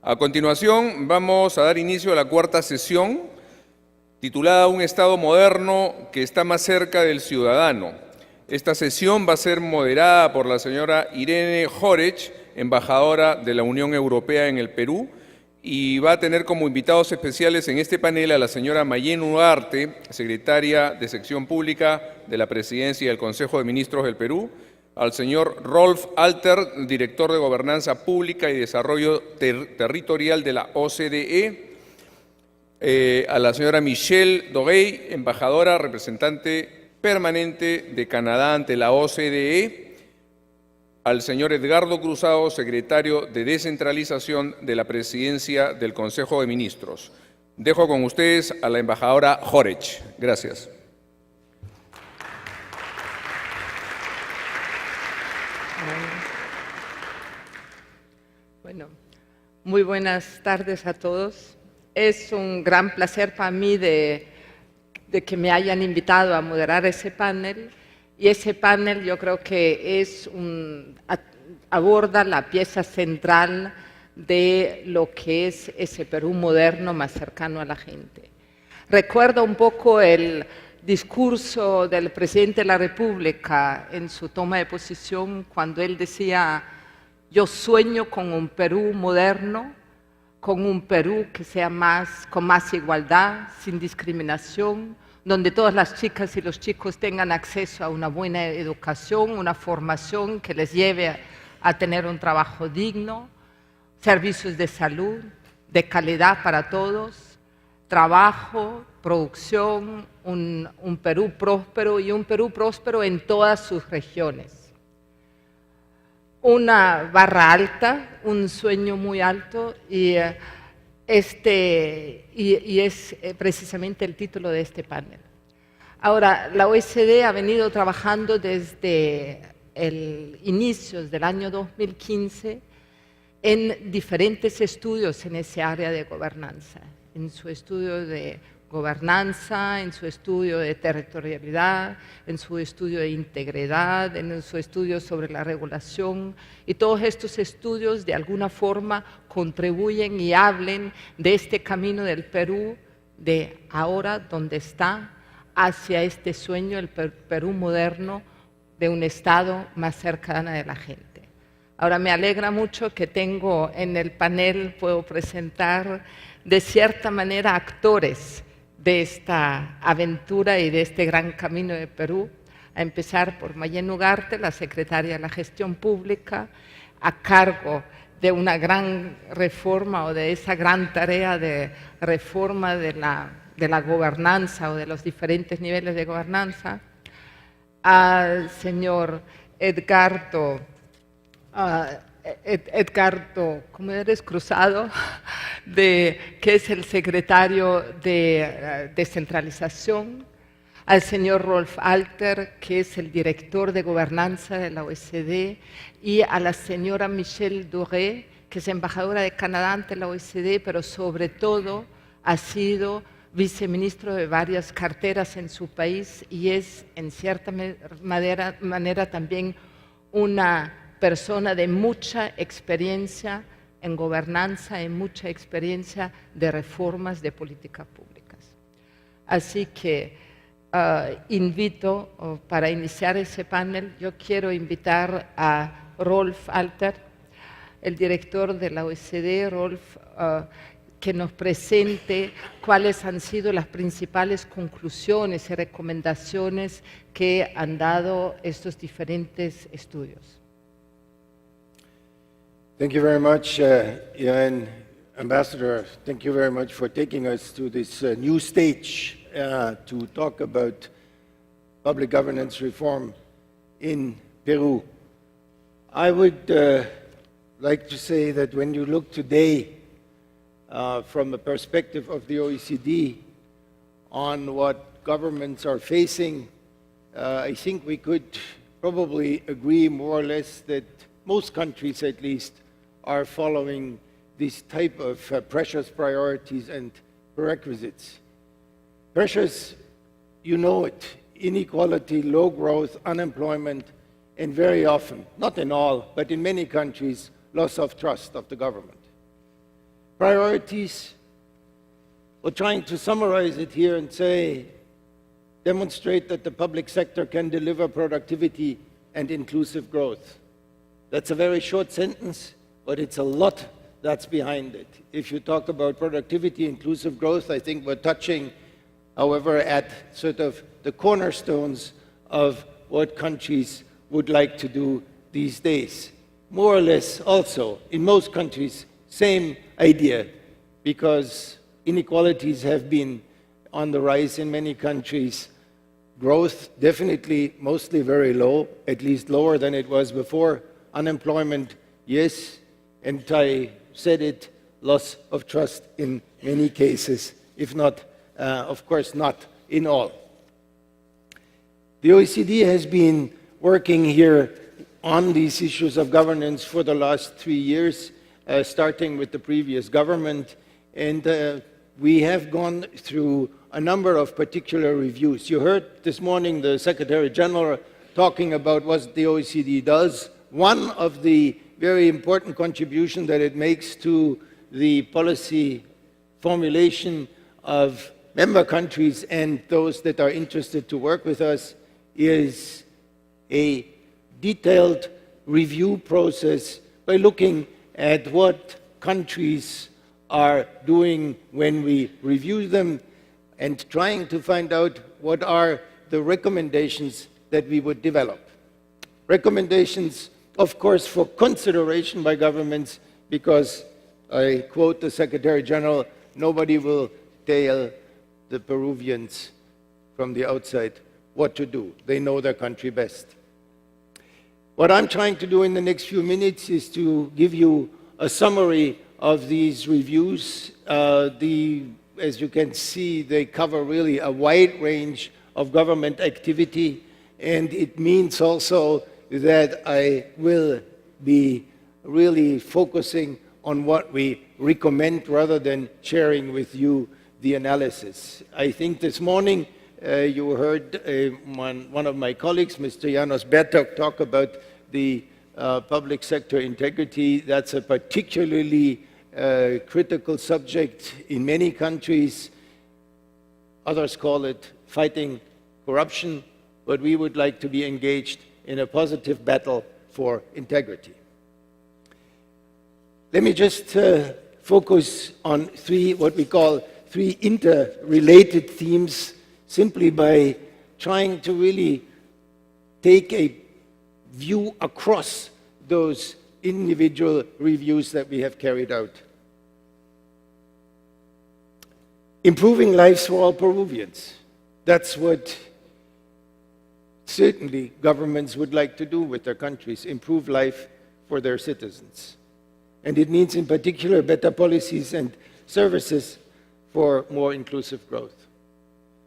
A continuación, vamos a dar inicio a la cuarta sesión, titulada Un Estado moderno que está más cerca del ciudadano. Esta sesión va a ser moderada por la señora Irene Jorech, embajadora de la Unión Europea en el Perú, y va a tener como invitados especiales en este panel a la señora Mayén Ugarte, secretaria de Sección Pública de la Presidencia del Consejo de Ministros del Perú, al señor Rolf Alter, director de Gobernanza Pública y Desarrollo Territorial de la OCDE, a la señora Michelle Doguey, embajadora representante permanente de Canadá ante la OCDE, al señor Edgardo Cruzado, secretario de Descentralización de la Presidencia del Consejo de Ministros. Dejo con ustedes a la embajadora Jorech. Gracias. Bueno, muy buenas tardes a todos. Es un gran placer para mí de que me hayan invitado a moderar ese panel. Y ese panel yo creo que aborda la pieza central de lo que es ese Perú moderno más cercano a la gente. Recuerdo un poco el discurso del presidente de la República en su toma de posición cuando él decía: yo sueño con un Perú moderno, con un Perú que sea con más igualdad, sin discriminación, donde todas las chicas y los chicos tengan acceso a una buena educación, una formación que les lleve a tener un trabajo digno, servicios de salud, de calidad para todos, trabajo, producción, un Perú próspero y un Perú próspero en todas sus regiones. Una barra alta, un sueño muy alto y es precisamente el título de este panel. Ahora, la OECD ha venido trabajando desde el inicio del año 2015 en diferentes estudios en ese área de gobernanza, en su estudio de gobernanza, en su estudio de territorialidad, en su estudio de integridad, en su estudio sobre la regulación, y todos estos estudios de alguna forma contribuyen y hablen de este camino del Perú, de ahora donde está, hacia este sueño, el Perú moderno, de un Estado más cercano de la gente. Ahora me alegra mucho que tengo en el panel, puedo presentar de cierta manera actores de esta aventura y de este gran camino de Perú, a empezar por Mayén Ugarte, la secretaria de la Gestión Pública, a cargo de una gran reforma o de esa gran tarea de reforma de la gobernanza o de los diferentes niveles de gobernanza, al señor Edgardo, ¿cómo eres? Cruzado, que es el secretario de Descentralización, al señor Rolf Alter, que es el director de Gobernanza de la OECD, y a la señora Michelle Doguey, que es embajadora de Canadá ante la OECD, pero sobre todo ha sido viceministro de varias carteras en su país y es, en cierta manera también una persona de mucha experiencia en gobernanza y mucha experiencia de reformas de políticas públicas. Así que invito, para iniciar ese panel, yo quiero invitar a Rolf Alter, el director de la OECD, Rolf, que nos presente cuáles han sido las principales conclusiones y recomendaciones que han dado estos diferentes estudios. Thank you very much, Ian, Ambassador. Thank you very much for taking us to this new stage to talk about public governance reform in Peru. I would like to say that when you look today from the perspective of the OECD on what governments are facing, I think we could probably agree more or less that most countries at least are following this type of precious priorities and prerequisites. Precious, you know it, inequality, low growth, unemployment, and very often, not in all, but in many countries, loss of trust of the government. priorities. We're trying to summarize it here and say, demonstrate that the public sector can deliver productivity and inclusive growth. That's a very short sentence, but it's a lot that's behind it. If you talk about productivity, inclusive growth, I think we're touching, however, at sort of the cornerstones of what countries would like to do these days. More or less also, in most countries, same idea, because inequalities have been on the rise in many countries. Growth, definitely, mostly very low, at least lower than it was before. Unemployment, yes, and I said it, loss of trust in many cases, if not, of course, not in all. The OECD has been working here on these issues of governance for the last 3 years, starting with the previous government, and we have gone through a number of particular reviews. You heard this morning the Secretary General talking about what the OECD does. One of the very important contributions that it makes to the policy formulation of member countries and those that are interested to work with us is a detailed review process by looking at what countries are doing when we review them and trying to find out what are the recommendations that we would develop. Recommendations, of course, for consideration by governments, because I quote the Secretary General, nobody will tell the Peruvians from the outside what to do. They know their country best. What I'm trying to do in the next few minutes is to give you a summary of these reviews. As you can see, they cover really a wide range of government activity, and it means also that I will be really focusing on what we recommend rather than sharing with you the analysis. I think this morning you heard one of my colleagues, Mr. Janos Bertok, talk about the public sector integrity. That's a particularly critical subject in many countries. Others call it fighting corruption, but we would like to be engaged in a positive battle for integrity. Let me just focus on what we call three interrelated themes, simply by trying to really take a view across those individual reviews that we have carried out. Improving lives for all Peruvians. That's what certainly governments would like to do with their countries, improve life for their citizens. And it means in particular better policies and services for more inclusive growth.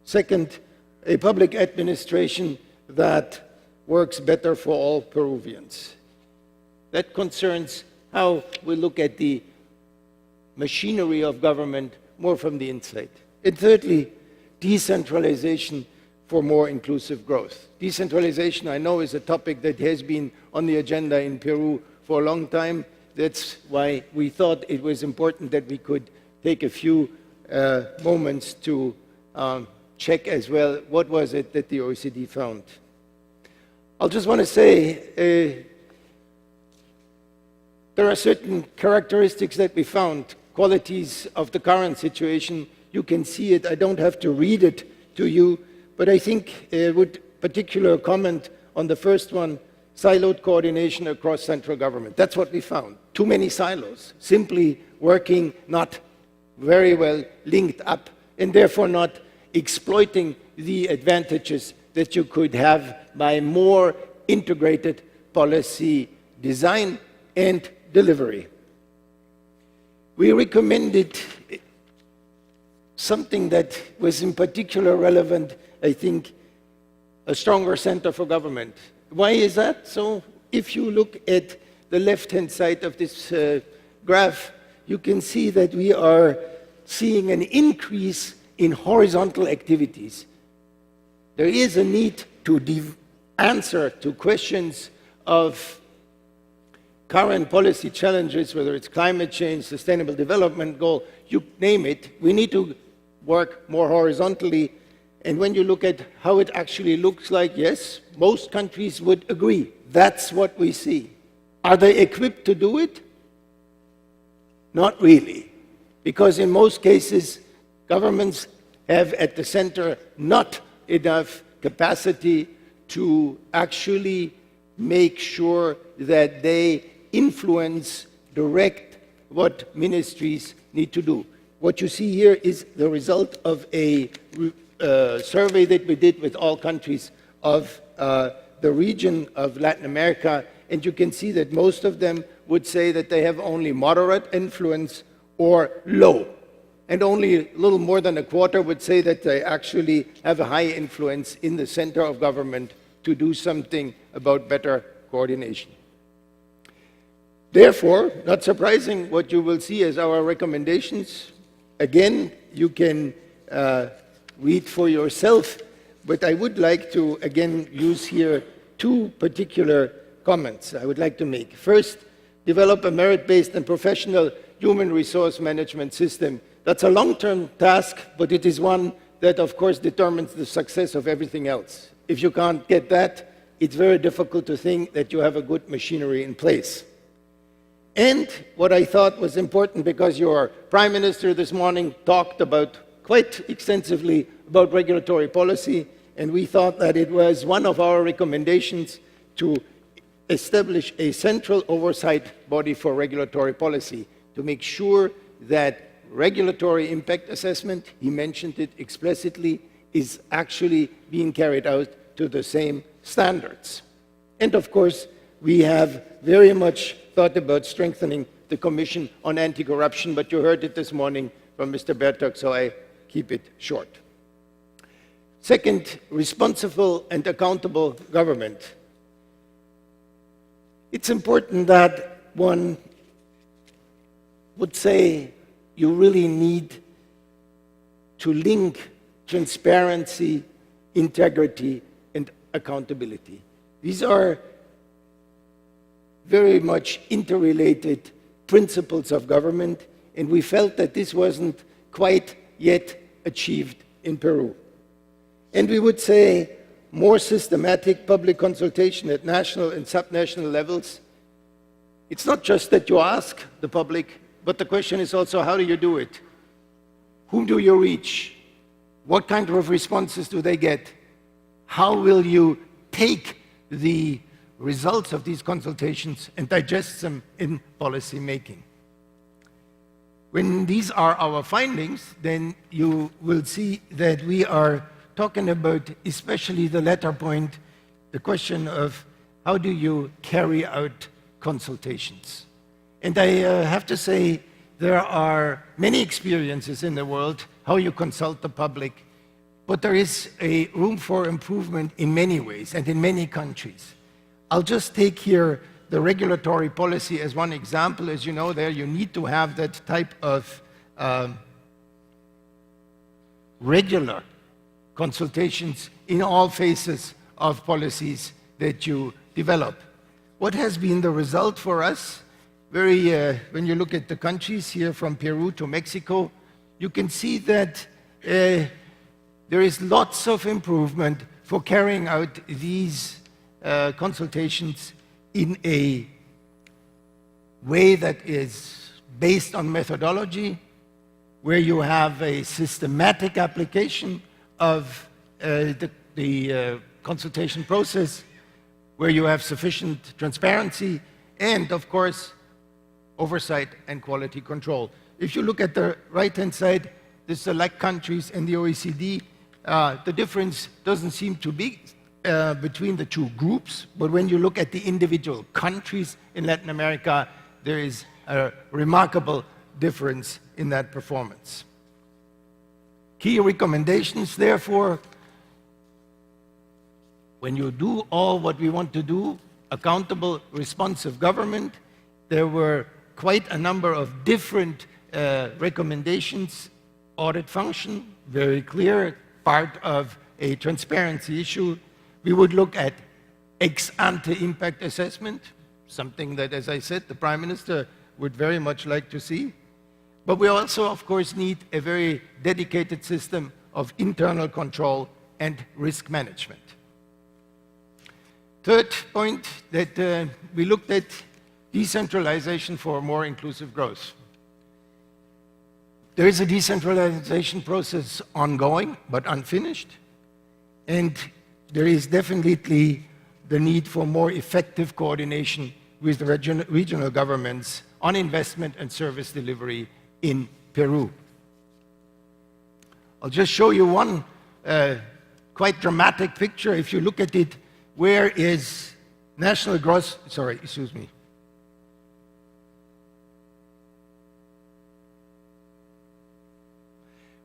Second, a public administration that works better for all Peruvians. That concerns how we look at the machinery of government more from the inside. And thirdly, decentralization for more inclusive growth. Decentralization, I know, is a topic that has been on the agenda in Peru for a long time. That's why we thought it was important that we could take a few moments to check as well what was it that the OECD found. I'll just want to say there are certain characteristics that we found, qualities of the current situation. You can see it. I don't have to read it to you, but I think would particular comment on the first one, siloed coordination across central government. That's what we found. Too many silos, simply working not very well linked up, and therefore not exploiting the advantages that you could have by more integrated policy design and delivery. We recommended something that was in particular relevant, I think, a stronger center for government. Why is that? So if you look at the left-hand side of this graph, you can see that we are seeing an increase in horizontal activities. There is a need to answer to questions of current policy challenges, whether it's climate change, sustainable development goal, you name it, we need to work more horizontally. And when you look at how it actually looks like, yes, most countries would agree. That's what we see. Are they equipped to do it? Not really. Because in most cases, governments have at the center not enough capacity to actually make sure that they influence, direct what ministries need to do. What you see here is the result of a survey that we did with all countries of the region of Latin America, and you can see that most of them would say that they have only moderate influence or low. And only a little more than a quarter would say that they actually have a high influence in the center of government to do something about better coordination. Therefore, not surprising, what you will see as our recommendations, again, you can read for yourself, but I would like to, again, use here two particular comments I would like to make. First, develop a merit-based and professional human resource management system. That's a long-term task, but it is one that, of course, determines the success of everything else. If you can't get that, it's very difficult to think that you have a good machinery in place. And what I thought was important, because your Prime Minister this morning talked about quite extensively about regulatory policy, and we thought that it was one of our recommendations to establish a central oversight body for regulatory policy to make sure that regulatory impact assessment, he mentioned it explicitly, is actually being carried out to the same standards. And of course, we have very much thought about strengthening the Commission on Anti-Corruption, but you heard it this morning from Mr. Bertok, so I keep it short. Second, responsible and accountable government. It's important that one would say you really need to link transparency, integrity, and accountability. These are very much interrelated principles of government, and we felt that this wasn't quite yet achieved in Peru. And we would say more systematic public consultation at national and subnational levels. It's not just that you ask the public, but the question is also, how do you do it? Whom do you reach? What kind of responses do they get? How will you take the results of these consultations and digest them in policy making? When these are our findings, then you will see that we are talking about, especially the latter point, the question of how do you carry out consultations. And I have to say, there are many experiences in the world how you consult the public, but there is a room for improvement in many ways and in many countries. I'll just take here the regulatory policy as one example. As you know, there you need to have that type of regular consultations in all phases of policies that you develop. What has been the result for us? When you look at the countries here from Peru to Mexico, you can see that there is lots of improvement for carrying out these consultations in a way that is based on methodology, where you have a systematic application of the consultation process, where you have sufficient transparency, and of course, oversight and quality control. If you look at the right-hand side, the select countries and the OECD, the difference doesn't seem to be between the two groups, but when you look at the individual countries in Latin America, there is a remarkable difference in that performance. Key recommendations, therefore, when you do all what we want to do, accountable, responsive government, there were quite a number of different recommendations. Audit function, very clear, part of a transparency issue. We would look at ex-ante impact assessment, something that, as I said, the Prime Minister would very much like to see. But we also, of course, need a very dedicated system of internal control and risk management. Third point that we looked at, decentralization for more inclusive growth. There is a decentralization process ongoing, but unfinished. And there is definitely the need for more effective coordination with the regional governments on investment and service delivery in Peru. I'll just show you one quite dramatic picture. If you look at it, where is national gross, sorry, excuse me.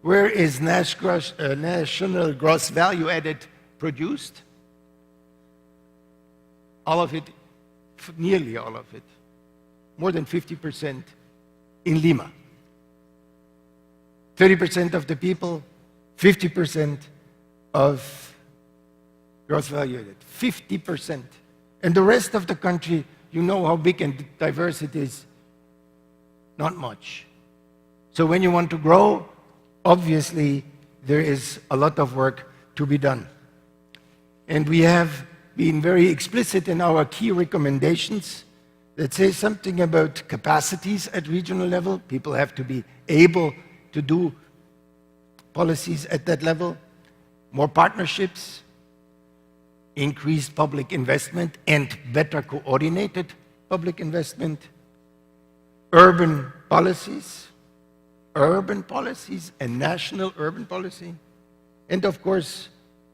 Where is national gross value added produced? All of it, nearly all of it, more than 50% in Lima. 30% of the people, 50% of gross value added, 50%. And the rest of the country, you know how big and diverse it is, not much. So when you want to grow, obviously there is a lot of work to be done. And we have been very explicit in our key recommendations that say something about capacities at regional level. People have to be able to do policies at that level, more partnerships, increased public investment and better coordinated public investment, urban policies and national urban policy, and of course,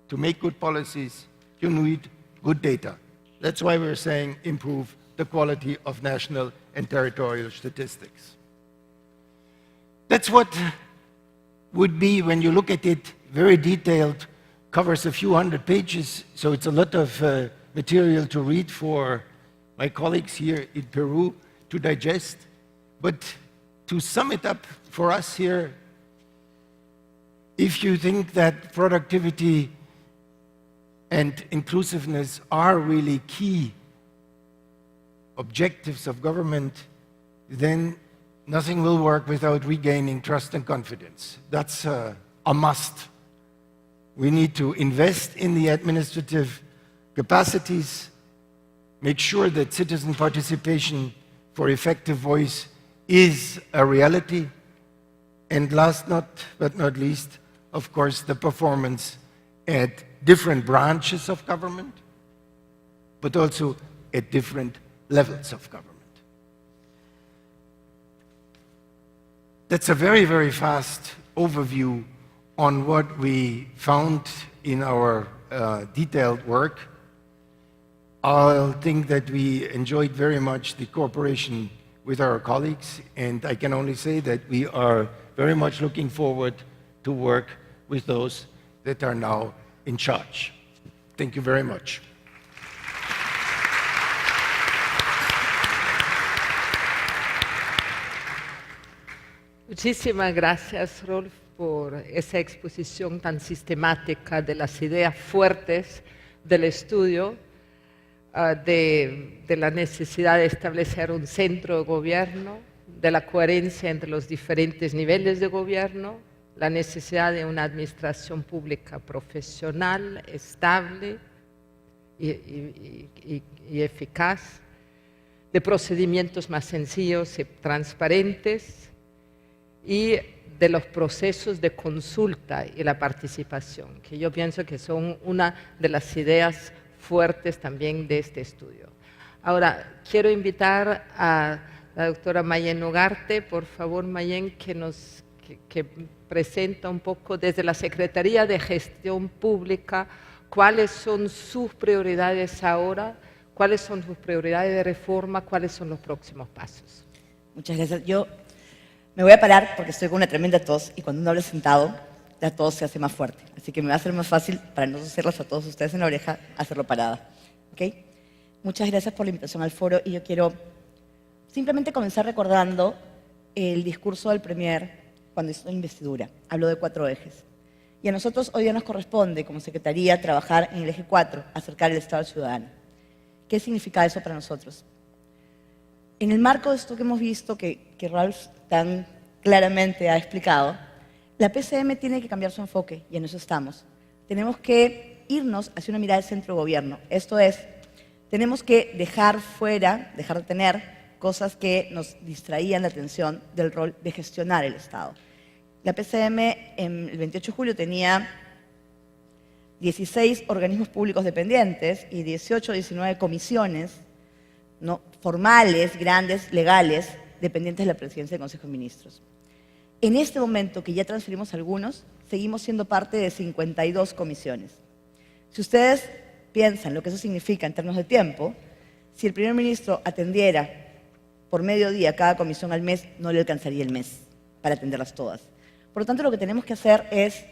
to make good policies, you need good data. That's why we're saying improve the quality of national and territorial statistics. That's what would be, when you look at it, very detailed, covers a few hundred pages, so it's a lot of material to read for my colleagues here in Peru to digest. But to sum it up for us here, if you think that productivity and inclusiveness are really key objectives of government, then nothing will work without regaining trust and confidence. That's a must. We need to invest in the administrative capacities, make sure that citizen participation for effective voice is a reality, and last but not least, of course, the performance at different branches of government, but also at different levels of government. That's a very, very fast overview on what we found in our detailed work. I think that we enjoyed very much the cooperation with our colleagues, and I can only say that we are very much looking forward to work with those that are now in charge. Thank you very much. Muchísimas gracias, Rolf, por esa exposición tan sistemática de las ideas fuertes del estudio, de la necesidad de establecer un centro de gobierno, de la coherencia entre los diferentes niveles de gobierno, la necesidad de una administración pública profesional, estable y eficaz, de procedimientos más sencillos y transparentes, y de los procesos de consulta y la participación, que yo pienso que son una de las ideas fuertes también de este estudio. Ahora, quiero invitar a la doctora Mayén Ugarte, por favor, Mayén, que presenta un poco desde la Secretaría de Gestión Pública cuáles son sus prioridades ahora, cuáles son sus prioridades de reforma, cuáles son los próximos pasos. Muchas gracias. Yo me voy a parar porque estoy con una tremenda tos y cuando uno habla sentado, la tos se hace más fuerte. Así que me va a ser más fácil, para no hacerlos a todos ustedes en la oreja, hacerlo parada. ¿Okay? Muchas gracias por la invitación al foro y yo quiero simplemente comenzar recordando el discurso del Premier cuando hizo la investidura. Habló de 4 ejes. Y a nosotros hoy día nos corresponde, como Secretaría, trabajar en el eje 4, acercar el Estado al ciudadano. ¿Qué significa eso para nosotros? En el marco de esto que hemos visto, que Ralph tan claramente ha explicado, la PCM tiene que cambiar su enfoque y en eso estamos. Tenemos que irnos hacia una mirada de centro de gobierno. Esto es, tenemos que dejar de tener cosas que nos distraían la atención del rol de gestionar el Estado. La PCM el 28 de julio tenía 16 organismos públicos dependientes y 18 o 19 comisiones no formales, grandes, legales, dependientes de la presidencia del Consejo de Ministros. En este momento, que ya transferimos algunos, seguimos siendo parte de 52 comisiones. Si ustedes piensan lo que eso significa en términos de tiempo, si el primer ministro atendiera por mediodía cada comisión al mes, no le alcanzaría el mes para atenderlas todas. Por lo tanto, lo que tenemos que hacer es,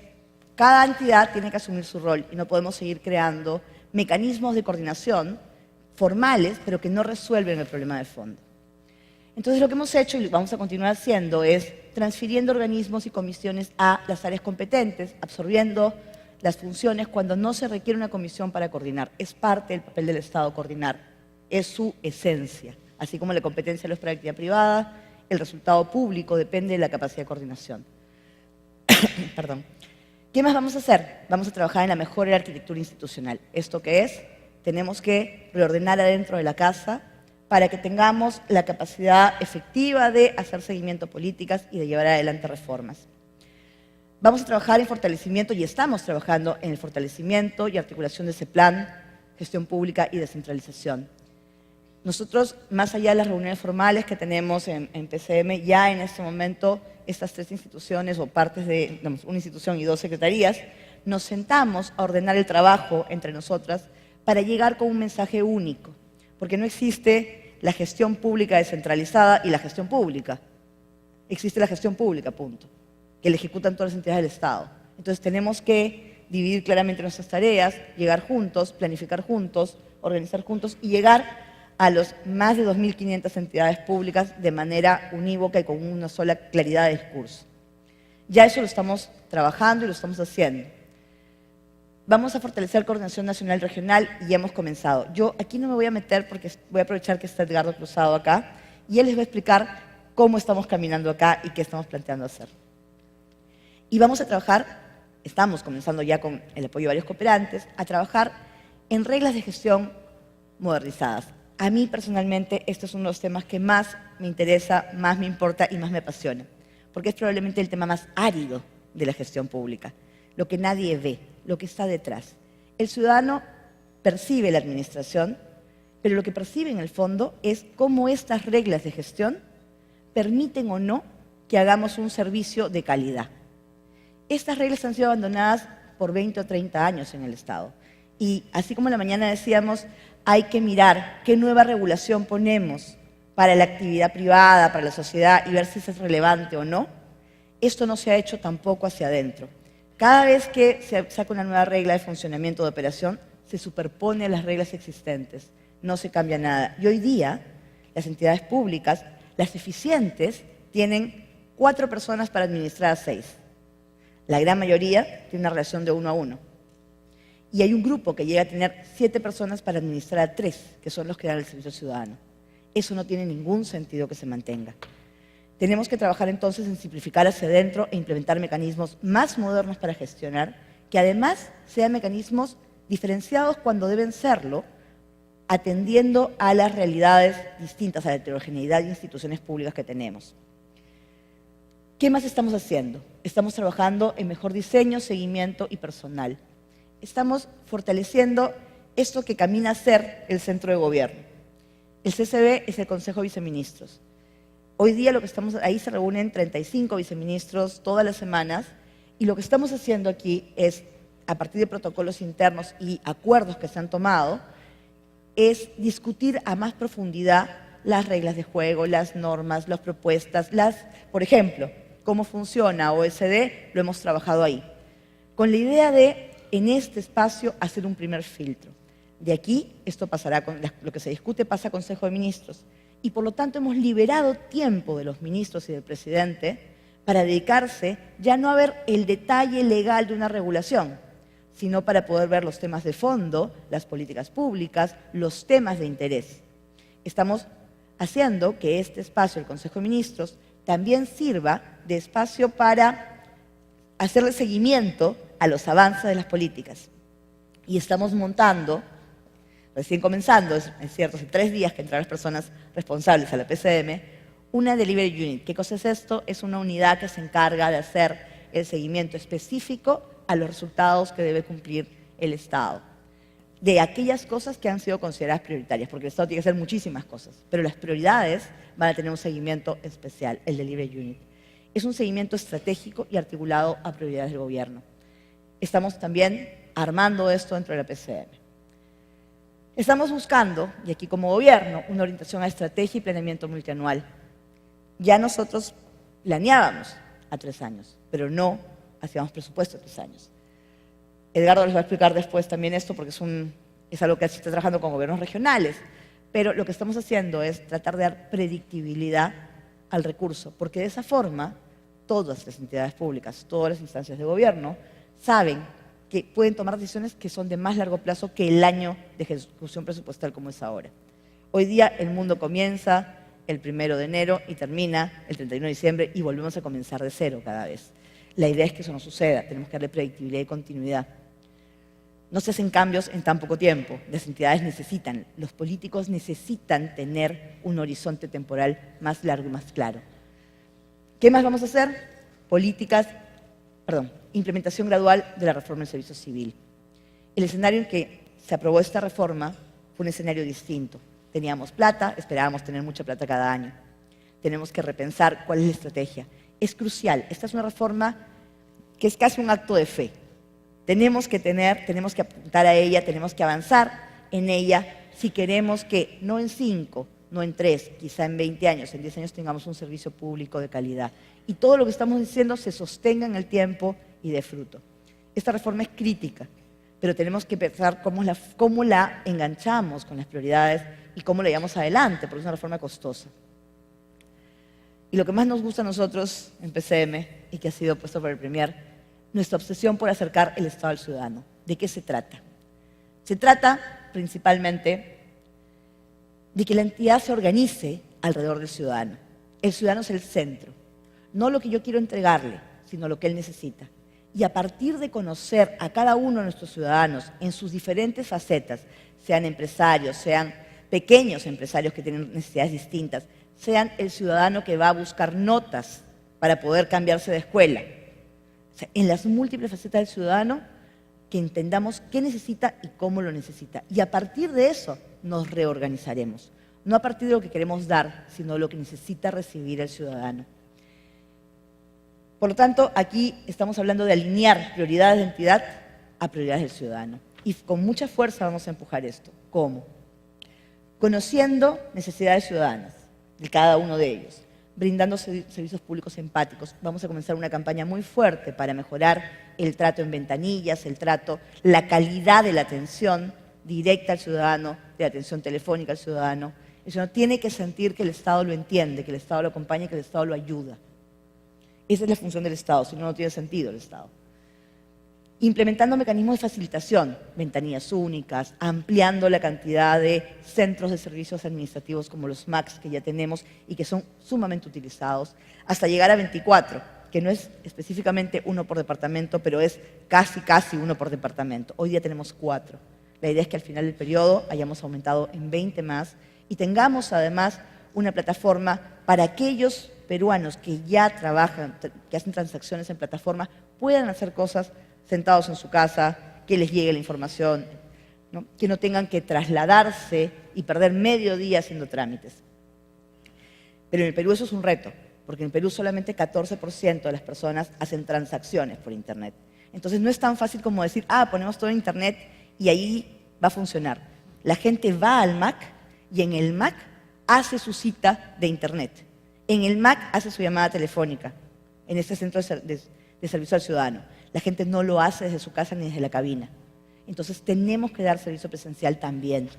cada entidad tiene que asumir su rol y no podemos seguir creando mecanismos de coordinación formales, pero que no resuelven el problema de fondo. Entonces, lo que hemos hecho y vamos a continuar haciendo es transfiriendo organismos y comisiones a las áreas competentes, absorbiendo las funciones cuando no se requiere una comisión para coordinar. Es parte del papel del Estado coordinar, es su esencia. Así como la competencia lo es para la actividad privada, el resultado público depende de la capacidad de coordinación. Perdón. ¿Qué más vamos a hacer? Vamos a trabajar en la mejora de la arquitectura institucional. ¿Esto qué es? Tenemos que reordenar adentro de la casa para que tengamos la capacidad efectiva de hacer seguimiento a políticas y de llevar adelante reformas. Vamos a trabajar en fortalecimiento, y estamos trabajando en el fortalecimiento y articulación de ese plan, gestión pública y descentralización. Nosotros, más allá de las reuniones formales que tenemos en PCM, ya en este momento estas 3 instituciones o partes de una institución y 2 secretarías, nos sentamos a ordenar el trabajo entre nosotras para llegar con un mensaje único, porque no existe la gestión pública descentralizada y la gestión pública. Existe la gestión pública, punto, que la ejecutan todas las entidades del Estado. Entonces tenemos que dividir claramente nuestras tareas, llegar juntos, planificar juntos, organizar juntos y llegar a los más de 2.500 entidades públicas de manera unívoca y con una sola claridad de discurso. Ya eso lo estamos trabajando y lo estamos haciendo. Vamos a fortalecer coordinación nacional y regional y ya hemos comenzado. Yo aquí no me voy a meter porque voy a aprovechar que está Edgardo Cruzado acá y él les va a explicar cómo estamos caminando acá y qué estamos planteando hacer. Y vamos a trabajar, estamos comenzando ya con el apoyo de varios cooperantes, a trabajar en reglas de gestión modernizadas. A mí personalmente este es uno de los temas que más me interesa, más me importa y más me apasiona, porque es probablemente el tema más árido de la gestión pública, lo que nadie ve, lo que está detrás. El ciudadano percibe la administración, pero lo que percibe en el fondo es cómo estas reglas de gestión permiten o no que hagamos un servicio de calidad. Estas reglas han sido abandonadas por 20 o 30 años en el Estado. Y así como en la mañana decíamos, hay que mirar qué nueva regulación ponemos para la actividad privada, para la sociedad y ver si es relevante o no. Esto no se ha hecho tampoco hacia adentro. Cada vez que se saca una nueva regla de funcionamiento de operación, se superpone a las reglas existentes. No se cambia nada. Y hoy día, las entidades públicas, las eficientes, tienen 4 personas para administrar a 6. La gran mayoría tiene una relación de 1 a 1. Y hay un grupo que llega a tener 7 personas para administrar a 3, que son los que dan el servicio ciudadano. Eso no tiene ningún sentido que se mantenga. Tenemos que trabajar entonces en simplificar hacia adentro e implementar mecanismos más modernos para gestionar, que además sean mecanismos diferenciados cuando deben serlo, atendiendo a las realidades distintas, a la heterogeneidad de instituciones públicas que tenemos. ¿Qué más estamos haciendo? Estamos trabajando en mejor diseño, seguimiento y personal. Estamos fortaleciendo esto que camina a ser el centro de gobierno. El CCB es el Consejo de Viceministros. Hoy día ahí se reúnen 35 viceministros todas las semanas y lo que estamos haciendo aquí es, a partir de protocolos internos y acuerdos que se han tomado, es discutir a más profundidad las reglas de juego, las normas, las propuestas, por ejemplo, cómo funciona OSD, lo hemos trabajado ahí, con la idea de, en este espacio, hacer un primer filtro. De aquí, esto pasará, lo que se discute pasa a Consejo de Ministros, y por lo tanto hemos liberado tiempo de los ministros y del presidente para dedicarse ya no a ver el detalle legal de una regulación, sino para poder ver los temas de fondo, las políticas públicas, los temas de interés. Estamos haciendo que este espacio, el Consejo de Ministros, también sirva de espacio para hacerle seguimiento a los avances de las políticas. Y estamos montando, recién comenzando, es cierto, hace 3 días que entraron las personas responsables a la PCM, una Delivery Unit. ¿Qué cosa es esto? Es una unidad que se encarga de hacer el seguimiento específico a los resultados que debe cumplir el Estado, de aquellas cosas que han sido consideradas prioritarias, porque el Estado tiene que hacer muchísimas cosas, pero las prioridades van a tener un seguimiento especial, el Delivery Unit. Es un seguimiento estratégico y articulado a prioridades del gobierno. Estamos también armando esto dentro de la PCM. Estamos buscando, y aquí como gobierno, una orientación a estrategia y planeamiento multianual. Ya nosotros planeábamos a 3 años, pero no hacíamos presupuesto a 3 años. Edgardo les va a explicar después también esto porque es algo que se está trabajando con gobiernos regionales, pero lo que estamos haciendo es tratar de dar predictibilidad al recurso, porque de esa forma todas las entidades públicas, todas las instancias de gobierno saben que pueden tomar decisiones que son de más largo plazo que el año de ejecución presupuestal como es ahora. Hoy día el mundo comienza el 1 de enero y termina el 31 de diciembre y volvemos a comenzar de cero cada vez. La idea es que eso no suceda, tenemos que darle predictibilidad y continuidad. No se hacen cambios en tan poco tiempo, las entidades necesitan, los políticos necesitan tener un horizonte temporal más largo y más claro. ¿Qué más vamos a hacer? Implementación gradual de la reforma del servicio civil. El escenario en que se aprobó esta reforma fue un escenario distinto. Teníamos plata, esperábamos tener mucha plata cada año. Tenemos que repensar cuál es la estrategia. Es crucial, esta es una reforma que es casi un acto de fe. Tenemos que apuntar a ella, tenemos que avanzar en ella si queremos que no en 5, no en 3, quizá en 20 años, en 10 años tengamos un servicio público de calidad. Y todo lo que estamos diciendo se sostenga en el tiempo y dé fruto. Esta reforma es crítica, pero tenemos que pensar cómo la enganchamos con las prioridades y cómo la llevamos adelante, porque es una reforma costosa. Y lo que más nos gusta a nosotros en PCM, y que ha sido puesto por el Premier, nuestra obsesión por acercar el Estado al ciudadano. ¿De qué se trata? Se trata principalmente de que la entidad se organice alrededor del ciudadano. El ciudadano es el centro, no lo que yo quiero entregarle, sino lo que él necesita. Y a partir de conocer a cada uno de nuestros ciudadanos en sus diferentes facetas, sean empresarios, sean pequeños empresarios que tienen necesidades distintas, sean el ciudadano que va a buscar notas para poder cambiarse de escuela. O sea, en las múltiples facetas del ciudadano, que entendamos qué necesita y cómo lo necesita. Y a partir de eso nos reorganizaremos. No a partir de lo que queremos dar, sino de lo que necesita recibir el ciudadano. Por lo tanto, aquí estamos hablando de alinear prioridades de entidad a prioridades del ciudadano. Y con mucha fuerza vamos a empujar esto. ¿Cómo? Conociendo necesidades ciudadanas de cada uno de ellos, brindando servicios públicos empáticos. Vamos a comenzar una campaña muy fuerte para mejorar el trato en ventanillas, la calidad de la atención directa al ciudadano, de la atención telefónica al ciudadano. El ciudadano tiene que sentir que el Estado lo entiende, que el Estado lo acompaña, que el Estado lo ayuda. Esa es la función del Estado, si no, no tiene sentido el Estado. Implementando mecanismos de facilitación, ventanillas únicas, ampliando la cantidad de centros de servicios administrativos como los MACs que ya tenemos y que son sumamente utilizados, hasta llegar a 24, que no es específicamente uno por departamento, pero es casi uno por departamento. Hoy día tenemos 4. La idea es que al final del periodo hayamos aumentado en 20 más y tengamos además una plataforma para aquellos peruanos que ya trabajan, que hacen transacciones en plataforma, puedan hacer cosas sentados en su casa, que les llegue la información, ¿no? Que no tengan que trasladarse y perder medio día haciendo trámites. Pero en el Perú eso es un reto, porque en el Perú solamente 14% de las personas hacen transacciones por Internet. Entonces no es tan fácil como decir, ponemos todo en Internet y ahí va a funcionar. La gente va al MAC y en el MAC hace su cita de Internet. En el MAC hace su llamada telefónica, en este centro de servicio al ciudadano. La gente no lo hace desde su casa ni desde la cabina. Entonces tenemos que dar servicio presencial también.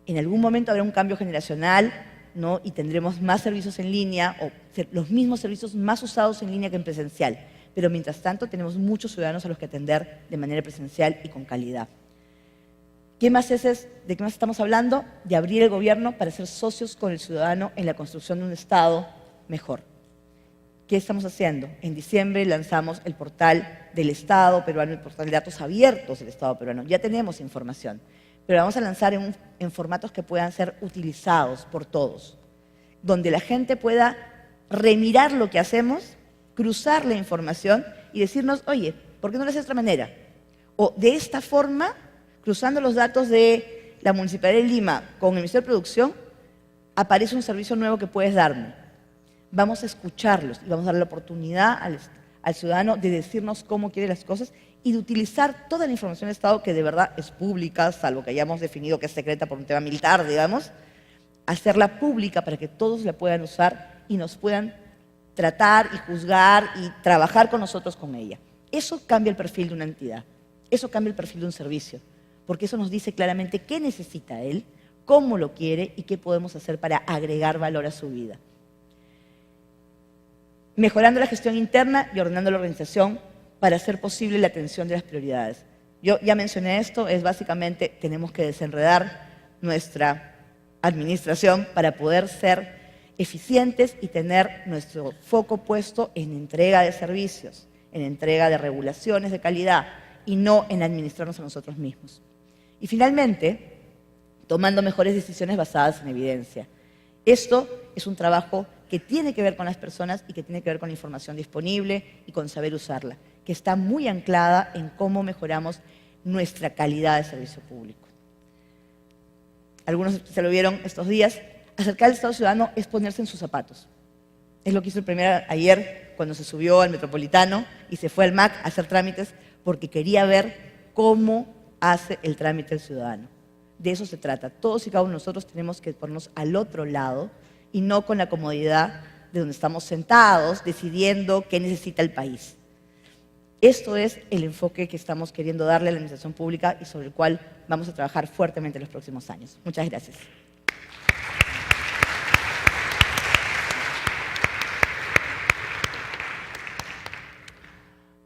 En algún momento habrá un cambio generacional, ¿no? Y tendremos más servicios en línea o los mismos servicios más usados en línea que en presencial. Pero mientras tanto tenemos muchos ciudadanos a los que atender de manera presencial y con calidad. ¿De qué más estamos hablando? De abrir el gobierno para ser socios con el ciudadano en la construcción de un Estado mejor. ¿Qué estamos haciendo? En diciembre lanzamos el portal del Estado peruano, el portal de datos abiertos del Estado peruano. Ya tenemos información, pero la vamos a lanzar en formatos que puedan ser utilizados por todos, donde la gente pueda remirar lo que hacemos, cruzar la información y decirnos, oye, ¿por qué no lo haces de otra manera? O de esta forma, cruzando los datos de la Municipalidad de Lima con el Ministerio de Producción, aparece un servicio nuevo que puedes darme. Vamos a escucharlos y vamos a darle la oportunidad al ciudadano de decirnos cómo quiere las cosas y de utilizar toda la información del Estado que de verdad es pública, salvo que hayamos definido que es secreta por un tema militar, digamos, hacerla pública para que todos la puedan usar y nos puedan tratar y juzgar y trabajar con nosotros con ella. Eso cambia el perfil de una entidad, eso cambia el perfil de un servicio, porque eso nos dice claramente qué necesita él, cómo lo quiere y qué podemos hacer para agregar valor a su vida. Mejorando la gestión interna y ordenando la organización para hacer posible la atención de las prioridades. Yo ya mencioné esto, es básicamente tenemos que desenredar nuestra administración para poder ser eficientes y tener nuestro foco puesto en entrega de servicios, en entrega de regulaciones de calidad y no en administrarnos a nosotros mismos. Y finalmente, tomando mejores decisiones basadas en evidencia. Esto es un trabajo que tiene que ver con las personas y que tiene que ver con la información disponible y con saber usarla, que está muy anclada en cómo mejoramos nuestra calidad de servicio público. Algunos se lo vieron estos días. Acercar al Estado ciudadano es ponerse en sus zapatos. Es lo que hizo el Premier ayer cuando se subió al Metropolitano y se fue al MAC a hacer trámites porque quería ver cómo hace el trámite el ciudadano. De eso se trata. Todos y cada uno de nosotros tenemos que ponernos al otro lado y no con la comodidad de donde estamos sentados decidiendo qué necesita el país. Esto es el enfoque que estamos queriendo darle a la administración pública y sobre el cual vamos a trabajar fuertemente en los próximos años. Muchas gracias.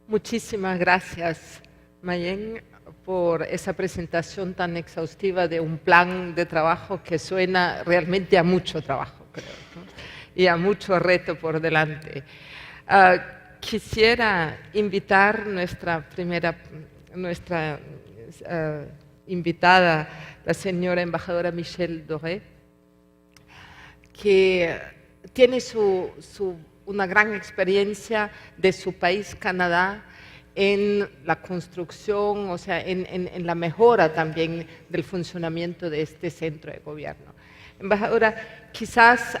Muchísimas gracias, Mayen, por esa presentación tan exhaustiva de un plan de trabajo que suena realmente a mucho trabajo, creo, ¿no? Y a mucho reto por delante. Quisiera invitar nuestra invitada, la señora embajadora Michelle Doré, que tiene una gran experiencia de su país, Canadá, en la construcción, o sea, en la mejora también del funcionamiento de este centro de gobierno. Embajadora, quizás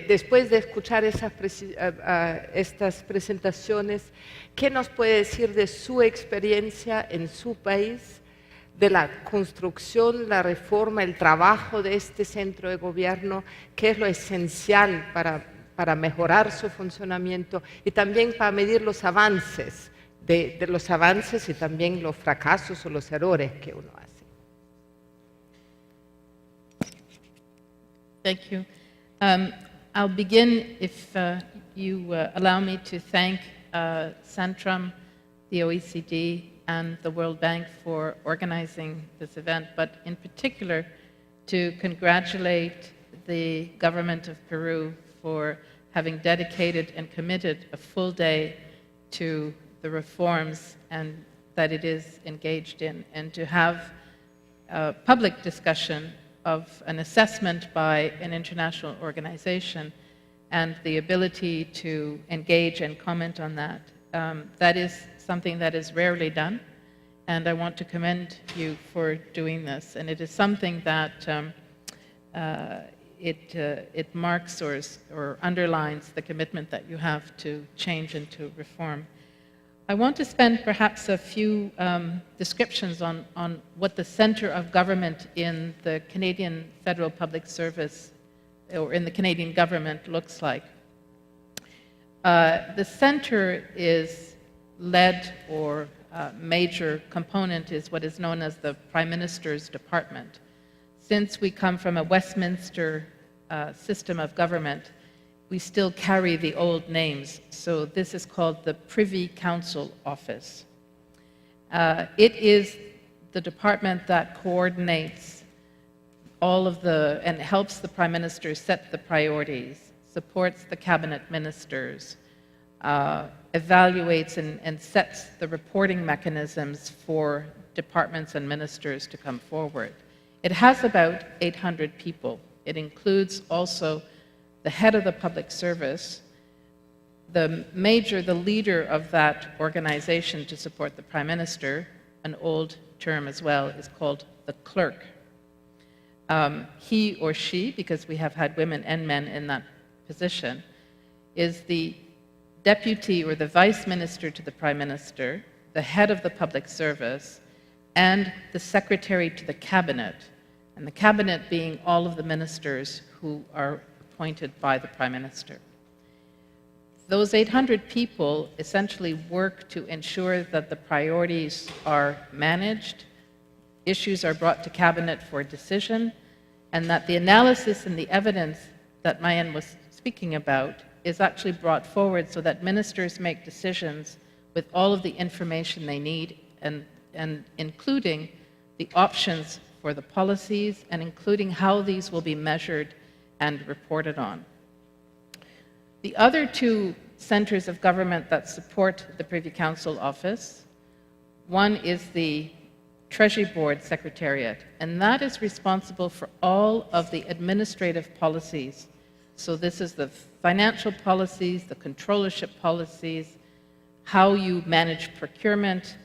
después de escuchar estas presentaciones, ¿qué nos puede decir de su experiencia en su país, de la construcción, la reforma, el trabajo de este centro de gobierno, qué es lo esencial para mejorar su funcionamiento y también para medir los avances, de los avances y también los fracasos o los errores que uno hace? Thank you. I'll begin, if you allow me, to thank Centrum, the OECD, and the World Bank for organizing this event, but in particular to congratulate the government of Peru for having dedicated and committed a full day to the reforms and that it is engaged in, and to have a public discussion of an assessment by an international organization and the ability to engage and comment on that. That is something that is rarely done, and I want to commend you for doing this. And it is something that it marks or underlines the commitment that you have to change and to reform. I want to spend perhaps a few descriptions on what the center of government in the Canadian Federal Public Service or in the Canadian government looks like. The center is led, or major component is what is known as the Prime Minister's Department. Since we come from a Westminster system of government, we still carry the old names, so this is called the Privy Council Office. It is the department that coordinates all of and helps the Prime Minister set the priorities, supports the cabinet ministers, evaluates and sets the reporting mechanisms for departments and ministers to come forward. It has about 800 people. It includes also the head of the public service, the leader of that organization to support the Prime Minister, an old term as well, is called the clerk. He or she, because we have had women and men in that position, is the deputy or the vice minister to the Prime Minister, the head of the public service, and the secretary to the cabinet, and the cabinet being all of the ministers who are appointed by the Prime Minister. Those 800 people essentially work to ensure that the priorities are managed, issues are brought to cabinet for decision, and that the analysis and the evidence that Mayan was speaking about is actually brought forward so that ministers make decisions with all of the information they need, and including the options for the policies, and including how these will be measured and reported on. The other two centers of government that support the Privy Council office, one is the Treasury Board Secretariat, and that is responsible for all of the administrative policies. So this is the financial policies, the controllership policies, how you manage procurement,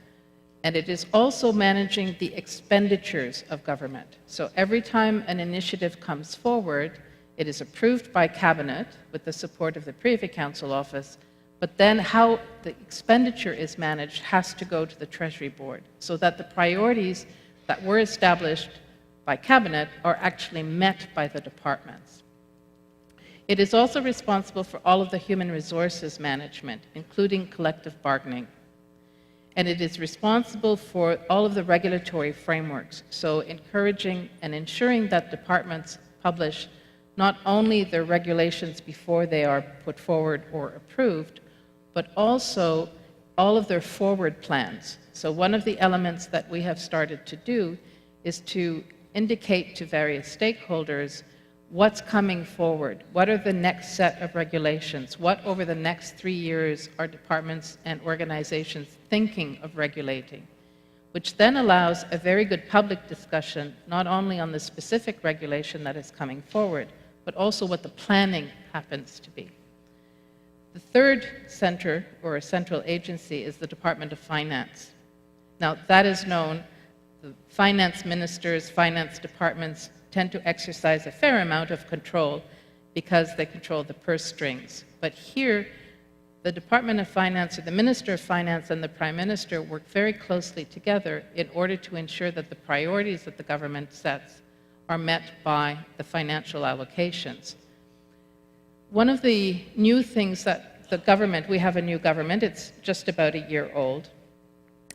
and it is also managing the expenditures of government. So every time an initiative comes forward, it is approved by Cabinet with the support of the Privy Council office, but then how the expenditure is managed has to go to the Treasury Board so that the priorities that were established by Cabinet are actually met by the departments. It is also responsible for all of the human resources management, including collective bargaining. And it is responsible for all of the regulatory frameworks, so encouraging and ensuring that departments publish not only their regulations before they are put forward or approved, but also all of their forward plans. So one of the elements that we have started to do is to indicate to various stakeholders what's coming forward, what are the next set of regulations, what over the next 3 years are departments and organizations thinking of regulating, which then allows a very good public discussion, not only on the specific regulation that is coming forward, but also what the planning happens to be. The third center, or a central agency, is the Department of Finance. Now, that is known, the finance ministers, finance departments tend to exercise a fair amount of control because they control the purse strings. But here, the Department of Finance, or the Minister of Finance and the Prime Minister work very closely together in order to ensure that the priorities that the government sets are met by the financial allocations. One of the new things that the government, we have a new government, it's just about a year old,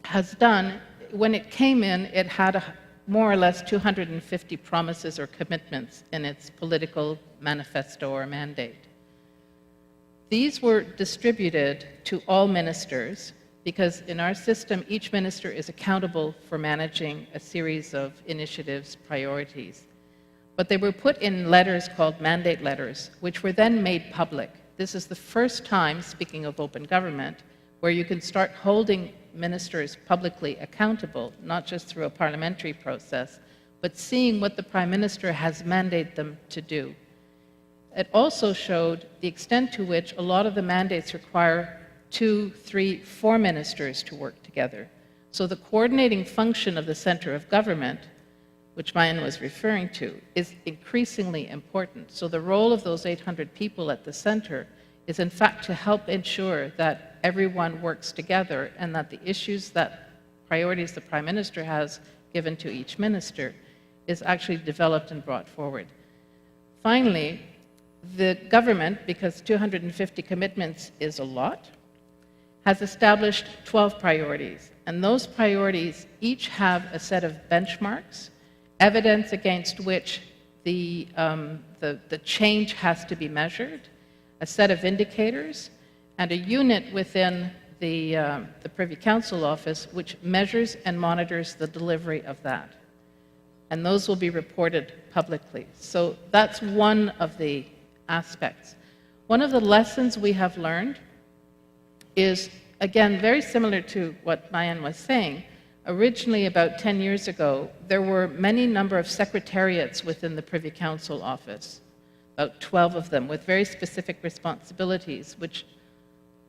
has done, when it came in, it had more or less 250 promises or commitments in its political manifesto or mandate. These were distributed to all ministers because in our system, each minister is accountable for managing a series of initiatives, priorities. But they were put in letters called mandate letters, which were then made public. This is the first time, speaking of open government, where you can start holding ministers publicly accountable, not just through a parliamentary process, but seeing what the Prime Minister has mandated them to do. It also showed the extent to which a lot of the mandates require 2, 3, 4 ministers to work together. So the coordinating function of the center of government, which Mayan was referring to, is increasingly important. So the role of those 800 people at the center is in fact to help ensure that everyone works together and that the priorities the Prime Minister has given to each minister is actually developed and brought forward. Finally, the government, because 250 commitments is a lot, has established 12 priorities. And those priorities each have a set of benchmarks, evidence against which the change has to be measured, a set of indicators, and a unit within the Privy Council office, which measures and monitors the delivery of that. And those will be reported publicly. So that's one of the aspects. One of the lessons we have learned is, again, very similar to what Mayan was saying. Originally, about 10 years ago, there were many number of secretariats within the Privy Council office, about 12 of them, with very specific responsibilities, which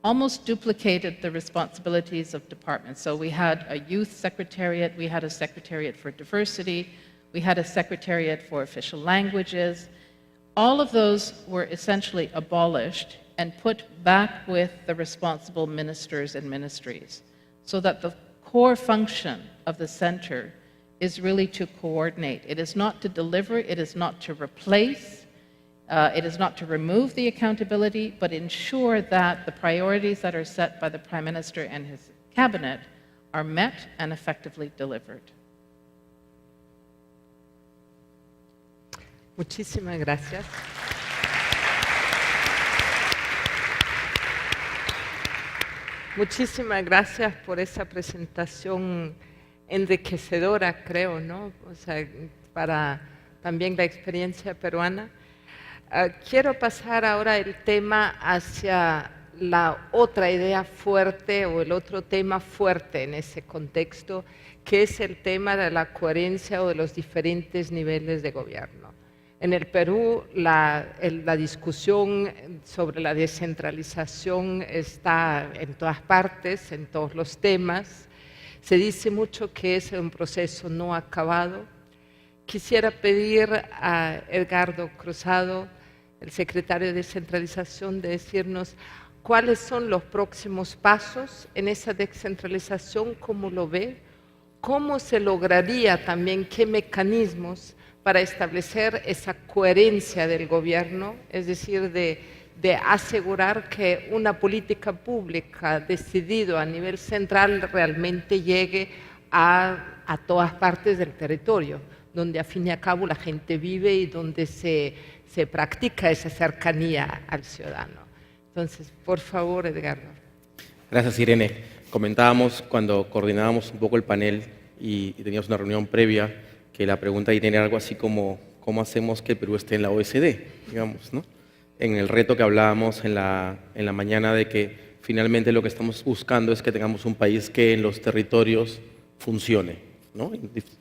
almost duplicated the responsibilities of departments. So we had a youth secretariat, we had a secretariat for diversity, we had a secretariat for official languages. All of those were essentially abolished and put back with the responsible ministers and ministries, so that the core function of the center is really to coordinate. It is not to deliver, it is not to replace, it is not to remove the accountability, but ensure that the priorities that are set by the Prime Minister and his cabinet are met and effectively delivered. Muchísimas gracias. Muchísimas gracias por esa presentación enriquecedora, creo, ¿no? O sea, para también la experiencia peruana. Quiero pasar ahora el tema hacia la otra idea fuerte o el otro tema fuerte en ese contexto, que es el tema de la coherencia o de los diferentes niveles de gobierno. En el Perú, la discusión sobre la descentralización está en todas partes, en todos los temas. Se dice mucho que es un proceso no acabado. Quisiera pedir a Edgardo Cruzado, el secretario de Descentralización, de decirnos cuáles son los próximos pasos en esa descentralización, cómo lo ve, cómo se lograría también, qué mecanismos para establecer esa coherencia del gobierno, es decir, de asegurar que una política pública decidida a nivel central realmente llegue a todas partes del territorio, donde a fin y a cabo la gente vive y donde se practica esa cercanía al ciudadano. Entonces, por favor, Edgardo. Gracias, Irene. Comentábamos cuando coordinábamos un poco el panel y teníamos una reunión previa, que la pregunta de Irene era algo así como ¿cómo hacemos que el Perú esté en la OSD? Digamos, ¿no? En el reto que hablábamos en la mañana de que finalmente lo que estamos buscando es que tengamos un país que en los territorios funcione, ¿no?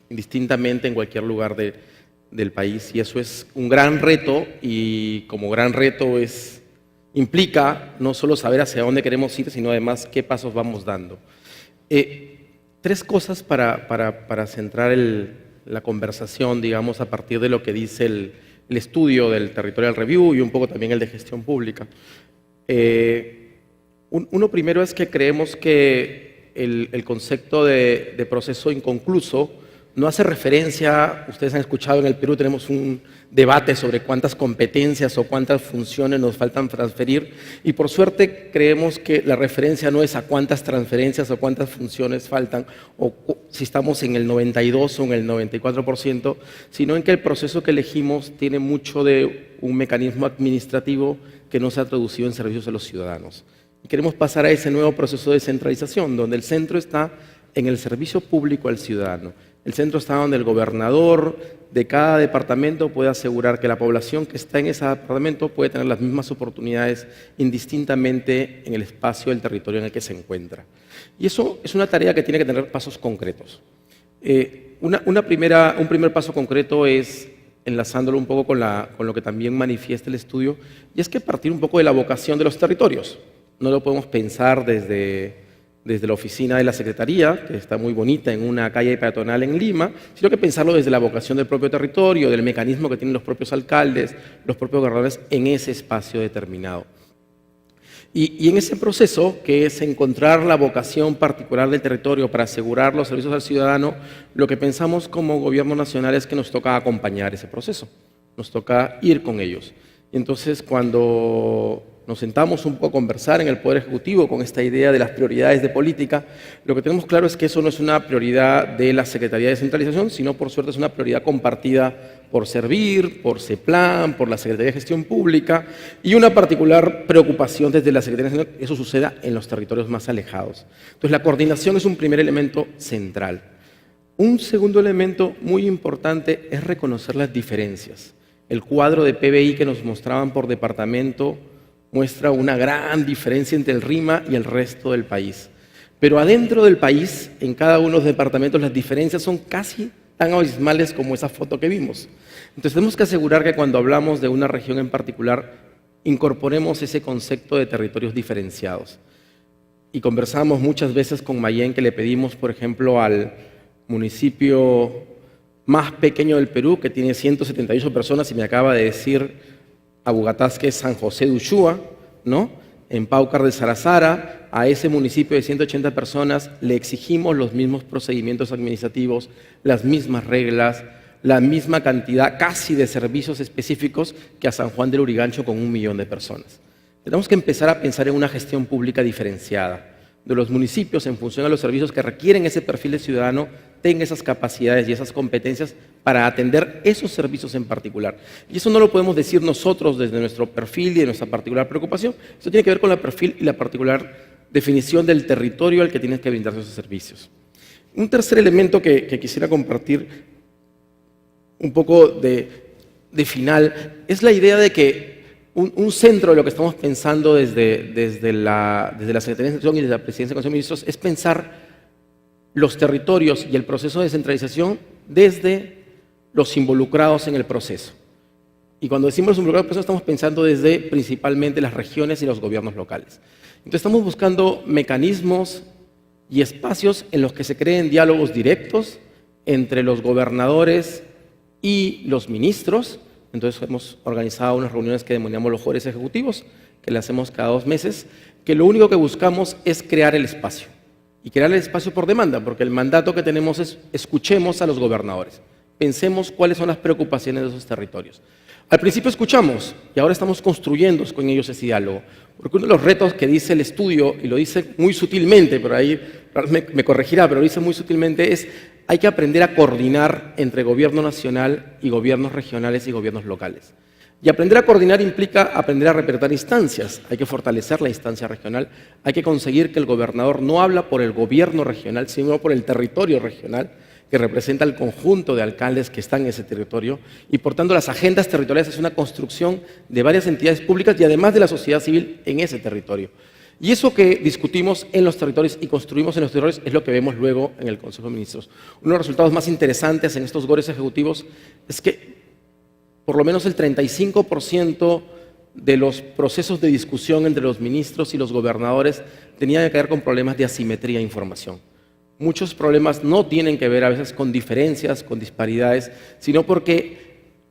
Indistintamente en cualquier lugar del país, y eso es un gran reto, y como gran reto implica no solo saber hacia dónde queremos ir, sino además qué pasos vamos dando. Tres cosas para centrar la conversación, digamos, a partir de lo que dice el estudio del Territorial Review y un poco también el de gestión pública. Uno primero es que creemos que el concepto de proceso inconcluso no hace referencia, ustedes han escuchado, en el Perú tenemos un debate sobre cuántas competencias o cuántas funciones nos faltan transferir, y por suerte creemos que la referencia no es a cuántas transferencias o cuántas funciones faltan, o si estamos en el 92 o en el 94%, sino en que el proceso que elegimos tiene mucho de un mecanismo administrativo que no se ha traducido en servicios a los ciudadanos. Y queremos pasar a ese nuevo proceso de descentralización, donde el centro está en el servicio público al ciudadano. El centro está donde el gobernador de cada departamento puede asegurar que la población que está en ese departamento puede tener las mismas oportunidades indistintamente en el espacio del territorio en el que se encuentra. Y eso es una tarea que tiene que tener pasos concretos. Un primer paso concreto es, enlazándolo un poco con lo que también manifiesta el estudio, y es que partir un poco de la vocación de los territorios. No lo podemos pensar desde la oficina de la Secretaría, que está muy bonita en una calle peatonal en Lima, sino que pensarlo desde la vocación del propio territorio, del mecanismo que tienen los propios alcaldes, los propios gobernadores en ese espacio determinado. Y en ese proceso, que es encontrar la vocación particular del territorio para asegurar los servicios al ciudadano, lo que pensamos como gobierno nacional es que nos toca acompañar ese proceso, nos toca ir con ellos. Y entonces, cuando nos sentamos un poco a conversar en el Poder Ejecutivo con esta idea de las prioridades de política, lo que tenemos claro es que eso no es una prioridad de la Secretaría de Descentralización, sino por suerte es una prioridad compartida por Servir, por CEPLAN, por la Secretaría de Gestión Pública y una particular preocupación desde la Secretaría de Gestión que eso suceda en los territorios más alejados. Entonces la coordinación es un primer elemento central. Un segundo elemento muy importante es reconocer las diferencias. El cuadro de PBI que nos mostraban por departamento muestra una gran diferencia entre el RIMA y el resto del país. Pero adentro del país, en cada uno de los departamentos, las diferencias son casi tan abismales como esa foto que vimos. Entonces tenemos que asegurar que cuando hablamos de una región en particular, incorporemos ese concepto de territorios diferenciados. Y conversamos muchas veces con Mayén, que le pedimos, por ejemplo, al municipio más pequeño del Perú, que tiene 178 personas, y me acaba de decir Abugatás, que es San José de Ushua, ¿no? En Paucar de Sarazara, a ese municipio de 180 personas le exigimos los mismos procedimientos administrativos, las mismas reglas, la misma cantidad casi de servicios específicos que a San Juan del Urigancho con 1 millón de personas. Tenemos que empezar a pensar en una gestión pública diferenciada, de los municipios en función a los servicios que requieren ese perfil de ciudadano, tenga esas capacidades y esas competencias para atender esos servicios en particular. Y eso no lo podemos decir nosotros desde nuestro perfil y de nuestra particular preocupación. Eso tiene que ver con el perfil y la particular definición del territorio al que tienes que brindar esos servicios. Un tercer elemento que quisiera compartir un poco de final es la idea de que un centro de lo que estamos pensando desde la Secretaría de Gestión y desde la Presidencia del Consejo de Ministros es pensar los territorios y el proceso de descentralización desde los involucrados en el proceso. Y cuando decimos los involucrados en el proceso estamos pensando desde principalmente las regiones y los gobiernos locales. Entonces estamos buscando mecanismos y espacios en los que se creen diálogos directos entre los gobernadores y los ministros. Entonces hemos organizado unas reuniones que denominamos los Fores Ejecutivos, que las hacemos cada 2 meses, que lo único que buscamos es crear el espacio. Y crear el espacio por demanda, porque el mandato que tenemos es escuchemos a los gobernadores, pensemos cuáles son las preocupaciones de esos territorios. Al principio escuchamos y ahora estamos construyendo con ellos ese diálogo, porque uno de los retos que dice el estudio, y lo dice muy sutilmente, pero ahí me corregirá, pero lo dice muy sutilmente, es hay que aprender a coordinar entre gobierno nacional y gobiernos regionales y gobiernos locales. Y aprender a coordinar implica aprender a respetar instancias. Hay que fortalecer la instancia regional, hay que conseguir que el gobernador no habla por el gobierno regional, sino por el territorio regional, que representa el conjunto de alcaldes que están en ese territorio, y por tanto las agendas territoriales es una construcción de varias entidades públicas y además de la sociedad civil en ese territorio. Y eso que discutimos en los territorios y construimos en los territorios es lo que vemos luego en el Consejo de Ministros. Uno de los resultados más interesantes en estos GORES ejecutivos es que por lo menos el 35% de los procesos de discusión entre los ministros y los gobernadores tenían que ver con problemas de asimetría de información. Muchos problemas no tienen que ver a veces con diferencias, con disparidades, sino porque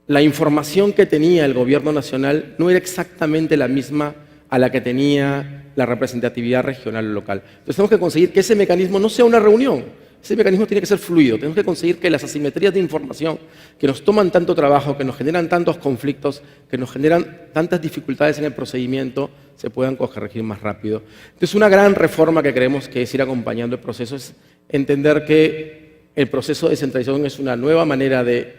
la información que tenía el gobierno nacional no era exactamente la misma a la que tenía la representatividad regional o local. Entonces tenemos que conseguir que ese mecanismo no sea una reunión, ese mecanismo tiene que ser fluido, tenemos que conseguir que las asimetrías de información que nos toman tanto trabajo, que nos generan tantos conflictos, que nos generan tantas dificultades en el procedimiento, se puedan corregir más rápido. Entonces una gran reforma que creemos que es ir acompañando el proceso es entender que el proceso de descentralización es una nueva manera de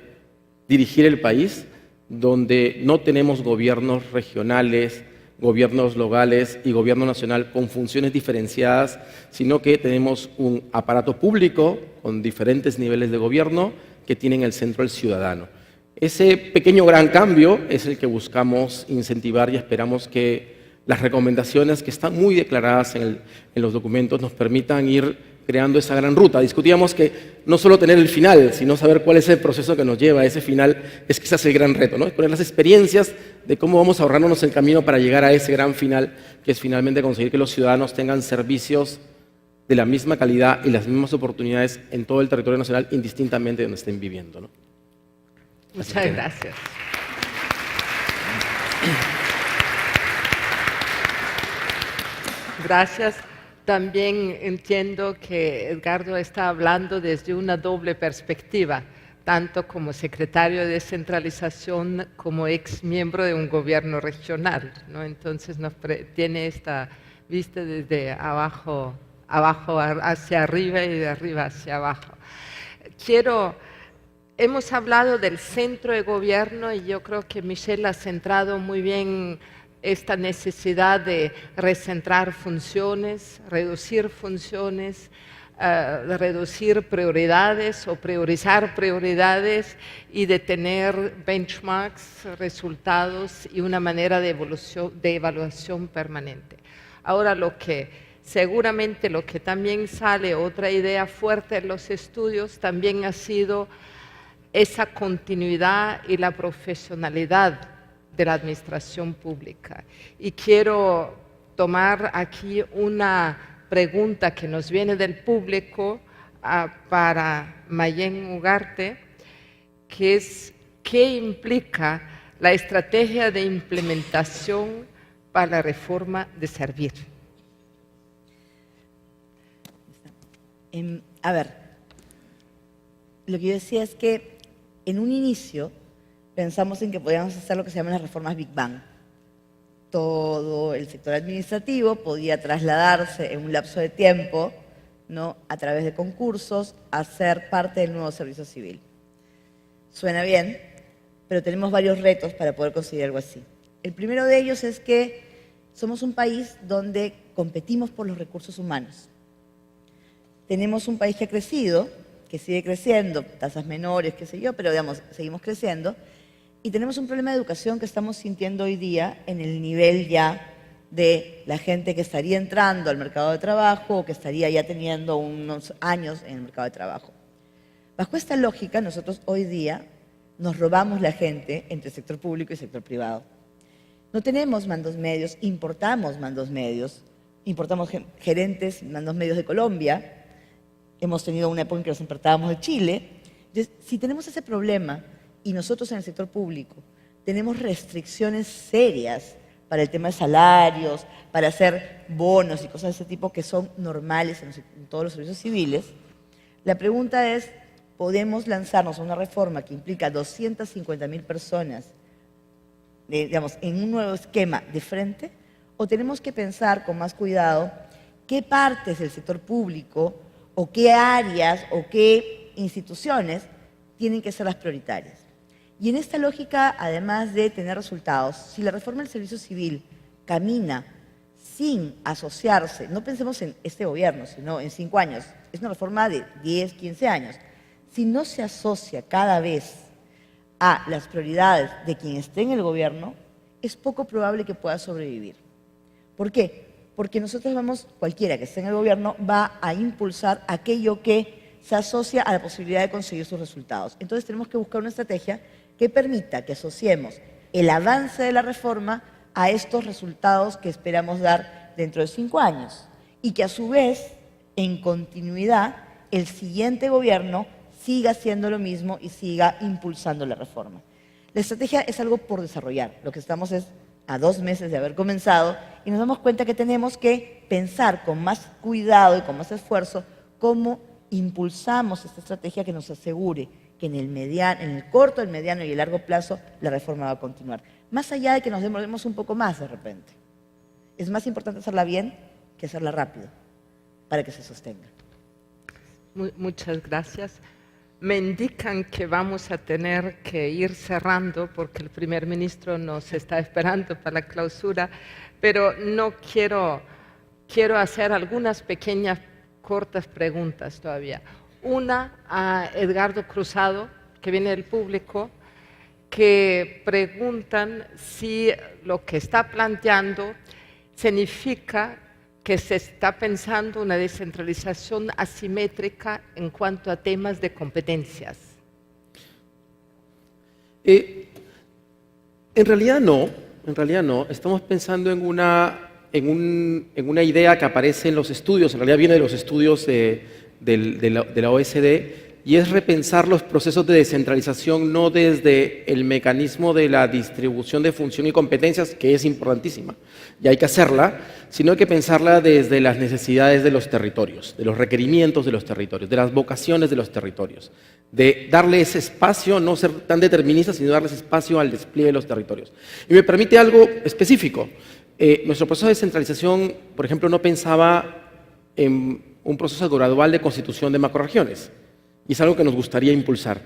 dirigir el país, donde no tenemos gobiernos regionales, gobiernos locales y gobierno nacional con funciones diferenciadas, sino que tenemos un aparato público con diferentes niveles de gobierno que tienen el centro el ciudadano. Ese pequeño gran cambio es el que buscamos incentivar y esperamos que las recomendaciones que están muy declaradas en los documentos nos permitan ir creando esa gran ruta. Discutíamos que no solo tener el final, sino saber cuál es el proceso que nos lleva a ese final, es quizás el gran reto, ¿no? Es poner las experiencias de cómo vamos a ahorrarnos el camino para llegar a ese gran final, que es finalmente conseguir que los ciudadanos tengan servicios de la misma calidad y las mismas oportunidades en todo el territorio nacional, indistintamente de donde estén viviendo, ¿no? Muchas gracias. Gracias. También entiendo que Edgardo está hablando desde una doble perspectiva, tanto como secretario de descentralización como ex miembro de un gobierno regional, ¿no? Entonces tiene esta vista desde abajo hacia arriba y de arriba hacia abajo. Hemos hablado del centro de gobierno y yo creo que Michelle ha centrado muy bien esta necesidad de recentrar funciones, reducir funciones, reducir prioridades o priorizar prioridades y de tener benchmarks, resultados y una manera de evaluación permanente. Ahora seguramente lo que también sale, otra idea fuerte en los estudios, también ha sido esa continuidad y la profesionalidad de la administración pública. Y quiero tomar aquí una pregunta que nos viene del público para Mayén Ugarte, que es ¿qué implica la estrategia de implementación para la reforma de Servir? A ver, lo que yo decía es que en un inicio pensamos en que podíamos hacer lo que se llaman las reformas Big Bang. Todo el sector administrativo podía trasladarse en un lapso de tiempo, ¿no?, a través de concursos, a ser parte del nuevo servicio civil. Suena bien, pero tenemos varios retos para poder conseguir algo así. El primero de ellos es que somos un país donde competimos por los recursos humanos. Tenemos un país que ha crecido, que sigue creciendo, tasas menores, qué sé yo, pero digamos, seguimos creciendo. Y tenemos un problema de educación que estamos sintiendo hoy día en el nivel ya de la gente que estaría entrando al mercado de trabajo o que estaría ya teniendo unos años en el mercado de trabajo. Bajo esta lógica, nosotros hoy día nos robamos la gente entre el sector público y el sector privado. No tenemos mandos medios, importamos mandos medios, importamos gerentes, mandos medios de Colombia, hemos tenido una época en que los importábamos de Chile. Entonces, si tenemos ese problema y nosotros en el sector público tenemos restricciones serias para el tema de salarios, para hacer bonos y cosas de ese tipo que son normales en todos los servicios civiles, la pregunta es, ¿podemos lanzarnos a una reforma que implica 250.000 personas, digamos, en un nuevo esquema de frente? ¿O tenemos que pensar con más cuidado qué partes del sector público o qué áreas o qué instituciones tienen que ser las prioritarias? Y en esta lógica, además de tener resultados, si la reforma del servicio civil camina sin asociarse, no pensemos en este gobierno, sino en 5 años, es una reforma de 10, 15 años, si no se asocia cada vez a las prioridades de quien esté en el gobierno, es poco probable que pueda sobrevivir. ¿Por qué? Porque nosotros cualquiera que esté en el gobierno va a impulsar aquello que se asocia a la posibilidad de conseguir sus resultados. Entonces tenemos que buscar una estrategia que permita que asociemos el avance de la reforma a estos resultados que esperamos dar dentro de 5 años y que a su vez, en continuidad, el siguiente gobierno siga haciendo lo mismo y siga impulsando la reforma. La estrategia es algo por desarrollar. Lo que estamos es a 2 meses de haber comenzado y nos damos cuenta que tenemos que pensar con más cuidado y con más esfuerzo cómo impulsamos esta estrategia que nos asegure que en el corto, el mediano y el largo plazo la reforma va a continuar. Más allá de que nos demoremos un poco más de repente. Es más importante hacerla bien que hacerla rápido para que se sostenga. Muchas gracias. Me indican que vamos a tener que ir cerrando porque el primer ministro nos está esperando para la clausura, pero no quiero hacer algunas pequeñas, cortas preguntas todavía. Una a Edgardo Cruzado, que viene del público, que preguntan si lo que está planteando significa que se está pensando una descentralización asimétrica en cuanto a temas de competencias. En realidad no. Estamos pensando en una idea que aparece en los estudios, en realidad viene de los estudios de la OSD, y es repensar los procesos de descentralización no desde el mecanismo de la distribución de función y competencias, que es importantísima, y hay que hacerla, sino hay que pensarla desde las necesidades de los territorios, de los requerimientos de los territorios, de las vocaciones de los territorios, de darle ese espacio, no ser tan determinista, sino darles espacio al despliegue de los territorios. Y me permite algo específico. Nuestro proceso de descentralización, por ejemplo, no pensaba en un proceso gradual de constitución de macrorregiones, y es algo que nos gustaría impulsar.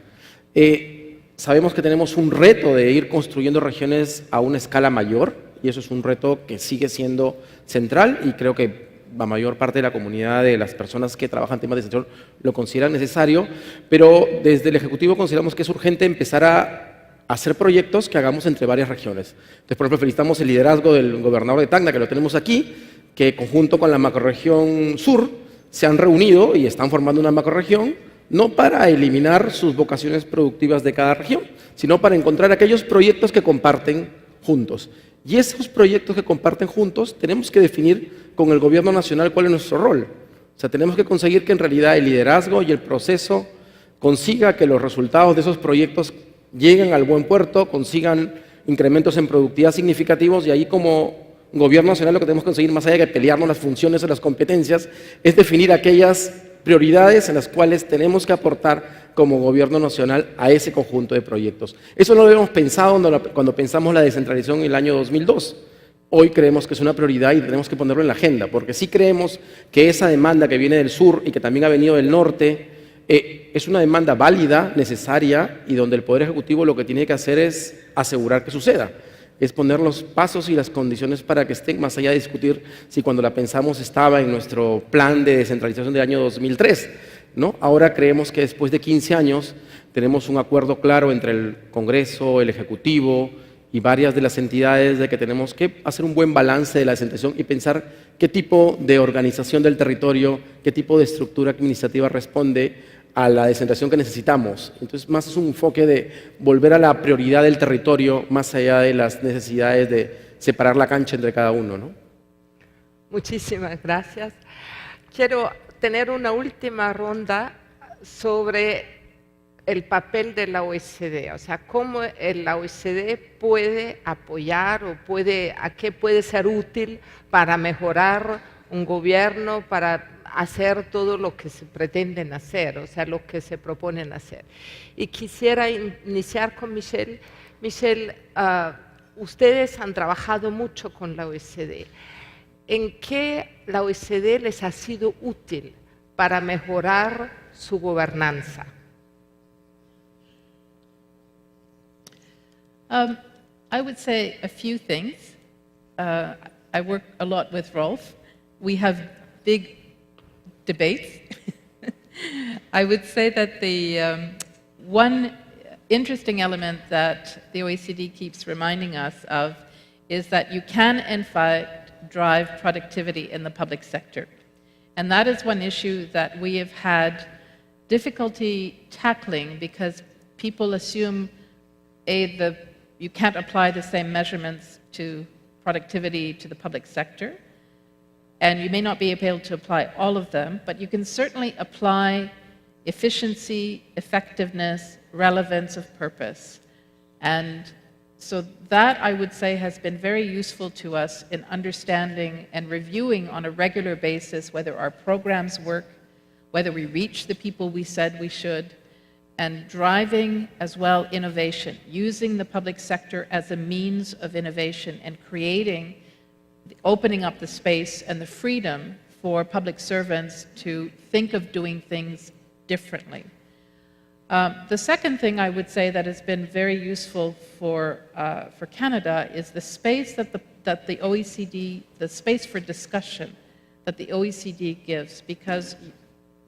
Sabemos que tenemos un reto de ir construyendo regiones a una escala mayor, y eso es un reto que sigue siendo central, y creo que la mayor parte de la comunidad de las personas que trabajan en temas de descentralización lo consideran necesario, pero desde el Ejecutivo consideramos que es urgente empezar a hacer proyectos que hagamos entre varias regiones. Entonces, por ejemplo, felicitamos el liderazgo del gobernador de Tacna, que lo tenemos aquí, que conjunto con la macrorregión sur se han reunido y están formando una macrorregión, no para eliminar sus vocaciones productivas de cada región, sino para encontrar aquellos proyectos que comparten juntos. Y esos proyectos que comparten juntos tenemos que definir con el gobierno nacional cuál es nuestro rol. O sea, tenemos que conseguir que en realidad el liderazgo y el proceso consiga que los resultados de esos proyectos lleguen al buen puerto, consigan incrementos en productividad significativos, y ahí como gobierno nacional lo que tenemos que conseguir, más allá de pelearnos las funciones o las competencias, es definir aquellas prioridades en las cuales tenemos que aportar como gobierno nacional a ese conjunto de proyectos. Eso no lo habíamos pensado cuando pensamos la descentralización en el año 2002. Hoy creemos que es una prioridad y tenemos que ponerlo en la agenda, porque sí creemos que esa demanda que viene del sur y que también ha venido del norte es una demanda válida, necesaria, y donde el Poder Ejecutivo lo que tiene que hacer es asegurar que suceda. Es poner los pasos y las condiciones para que estén, más allá de discutir si cuando la pensamos estaba en nuestro plan de descentralización del año 2003, ¿no? Ahora creemos que después de 15 años tenemos un acuerdo claro entre el Congreso, el Ejecutivo y varias de las entidades de que tenemos que hacer un buen balance de la descentralización y pensar qué tipo de organización del territorio, qué tipo de estructura administrativa responde a la descentralización que necesitamos. Entonces, más es un enfoque de volver a la prioridad del territorio, más allá de las necesidades de separar la cancha entre cada uno, ¿no? Muchísimas gracias. Quiero tener una última ronda sobre el papel de la OECD, o sea, cómo la OECD puede apoyar o a qué puede ser útil para mejorar un gobierno, para hacer todo lo que se pretenden hacer, o sea, lo que se proponen hacer. Y quisiera iniciar con Michelle. Michelle, ustedes han trabajado mucho con la OECD. ¿En qué la OECD les ha sido útil para mejorar su gobernanza? I would say a few things. I work a lot with Rolf. We have big debates. I would say that the one interesting element that the OECD keeps reminding us of is that you can, in fact, drive productivity in the public sector. And that is one issue that we have had difficulty tackling because people assume, you can't apply the same measurements to productivity to the public sector, and you may not be able to apply all of them, but you can certainly apply efficiency, effectiveness, relevance of purpose. And so that, I would say, has been very useful to us in understanding and reviewing on a regular basis whether our programs work, whether we reach the people we said we should, and driving as well innovation, using the public sector as a means of innovation and opening up the space and the freedom for public servants to think of doing things differently. The second thing I would say that has been very useful for Canada is the space that the OECD, the space for discussion that the OECD gives, because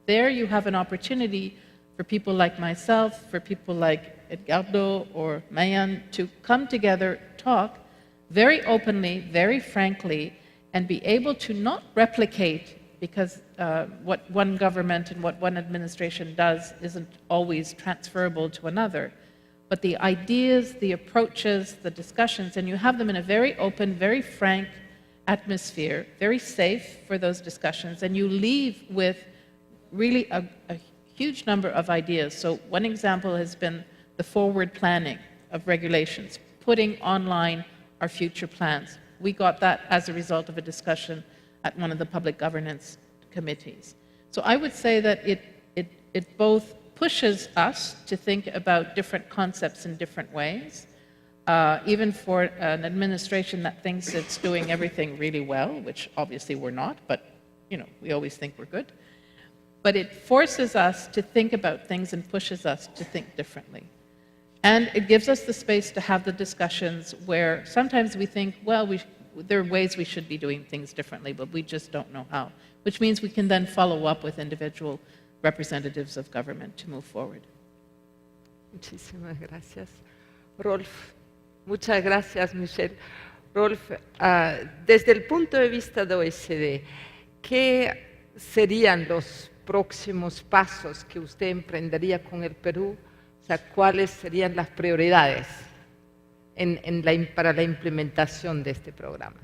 there you have an opportunity for people like myself, for people like Edgardo or Mayan to come together, talk very openly, very frankly, and be able to not replicate, because what one government and what one administration does isn't always transferable to another, but the ideas, the approaches, the discussions, and you have them in a very open, very frank atmosphere, very safe for those discussions, and you leave with really a huge number of ideas. So one example has been the forward planning of regulations, putting online our future plans. We got that as a result of a discussion at one of the public governance committees. So I would say that it both pushes us to think about different concepts in different ways, even for an administration that thinks it's doing everything really well, which obviously we're not, but we always think we're good. But it forces us to think about things and pushes us to think differently. And it gives us the space to have the discussions where sometimes we think, well, there are ways we should be doing things differently, but we just don't know how, which means we can then follow up with individual representatives of government to move forward. Muchísimas gracias. Rolf, muchas gracias, Michelle. Rolf, desde el punto de vista de OECD, ¿qué serían los próximos pasos que usted emprendería con el Perú? O sea, ¿cuáles serían las prioridades para la implementación de este programa?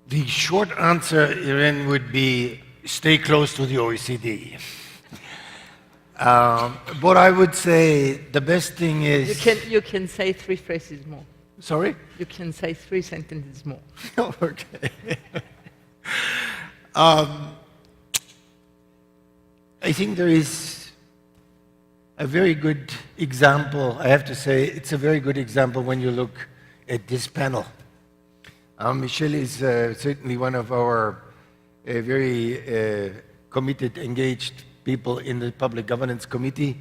The short answer, Irene, would be stay close to the OECD. But I would say the best thing is... You can say 3 phrases more. Sorry? You can say 3 sentences more. Okay. I think there is a very good example, I have to say, it's a very good example when you look at this panel. Michelle is certainly one of our very committed, engaged people in the Public Governance Committee,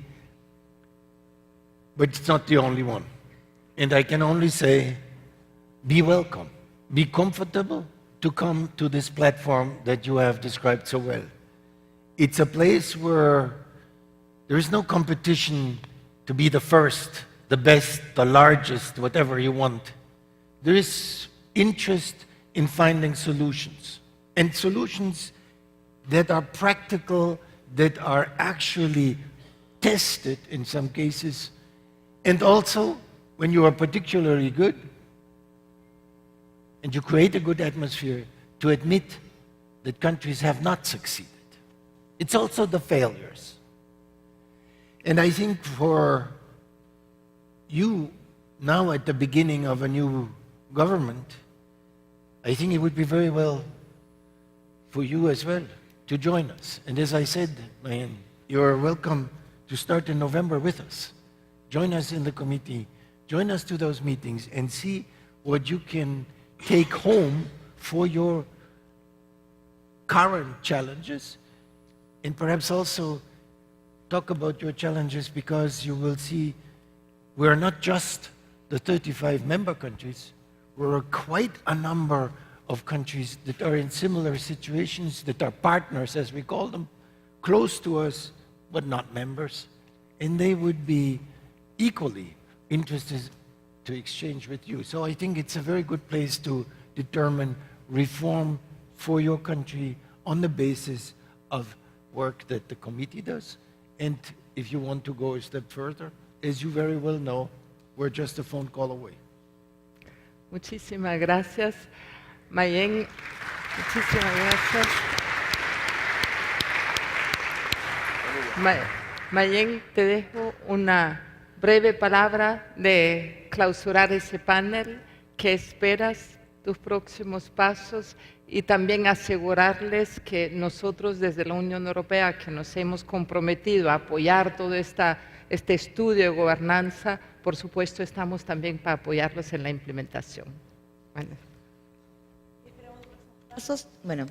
but it's not the only one. And I can only say, be welcome, be comfortable to come to this platform that you have described so well. It's a place where there is no competition to be the first, the best, the largest, whatever you want. There is interest in finding solutions, and solutions that are practical, that are actually tested in some cases, and also when you are particularly good and you create a good atmosphere, to admit that countries have not succeeded. It's also the failures. And I think for you now at the beginning of a new government, I think it would be very well for you as well to join us. And as I said, Mayan, you're welcome to start in November with us. Join us in the committee, join us to those meetings and see what you can take home for your current challenges, and perhaps also talk about your challenges, because you will see we're not just the 35 member countries, we're quite a number of countries that are in similar situations, that are partners, as we call them, close to us, but not members. And they would be equally interested to exchange with you. So I think it's a very good place to determine reform for your country on the basis of work that the committee does. And if you want to go a step further, as you very well know, we're just a phone call away. Muchísimas gracias, Mayen. Muchísimas gracias. Mayen, te dejo una breve palabra de clausurar ese panel. ¿Qué esperas? Tus próximos pasos, y también asegurarles que nosotros desde la Unión Europea, que nos hemos comprometido a apoyar todo este estudio de gobernanza, por supuesto estamos también para apoyarlos en la implementación. Bueno,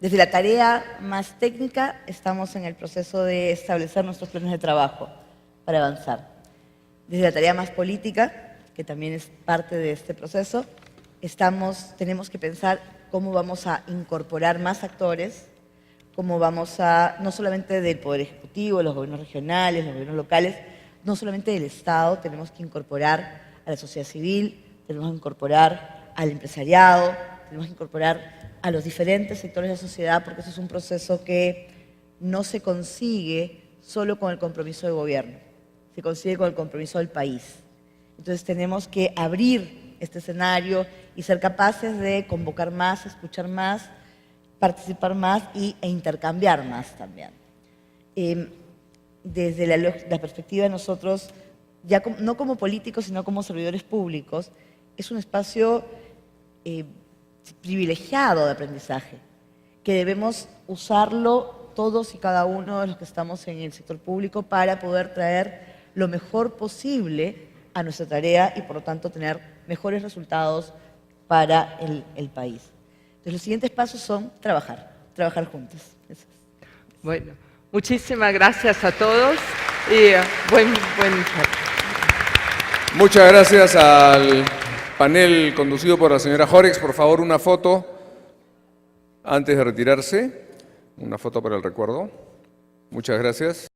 desde la tarea más técnica estamos en el proceso de establecer nuestros planes de trabajo para avanzar. Desde la tarea más política, que también es parte de este proceso, tenemos que pensar cómo vamos a incorporar más actores, cómo vamos a, no solamente del Poder Ejecutivo, los gobiernos regionales, los gobiernos locales, no solamente del Estado, tenemos que incorporar a la sociedad civil, tenemos que incorporar al empresariado, tenemos que incorporar a los diferentes sectores de la sociedad, porque eso es un proceso que no se consigue solo con el compromiso del gobierno, se consigue con el compromiso del país. Entonces tenemos que abrir este escenario y ser capaces de convocar más, escuchar más participar más e intercambiar más también. Desde la perspectiva de nosotros, ya no como políticos, sino como servidores públicos, es un espacio privilegiado de aprendizaje, que debemos usarlo todos y cada uno de los que estamos en el sector público para poder traer lo mejor posible a nuestra tarea y por lo tanto tener mejores resultados para el país. Entonces los siguientes pasos son trabajar juntos. Eso es. Bueno, muchísimas gracias a todos y buen Muchas gracias al panel conducido por la señora Jorex. Por favor, una foto antes de retirarse. Una foto para el recuerdo. Muchas gracias.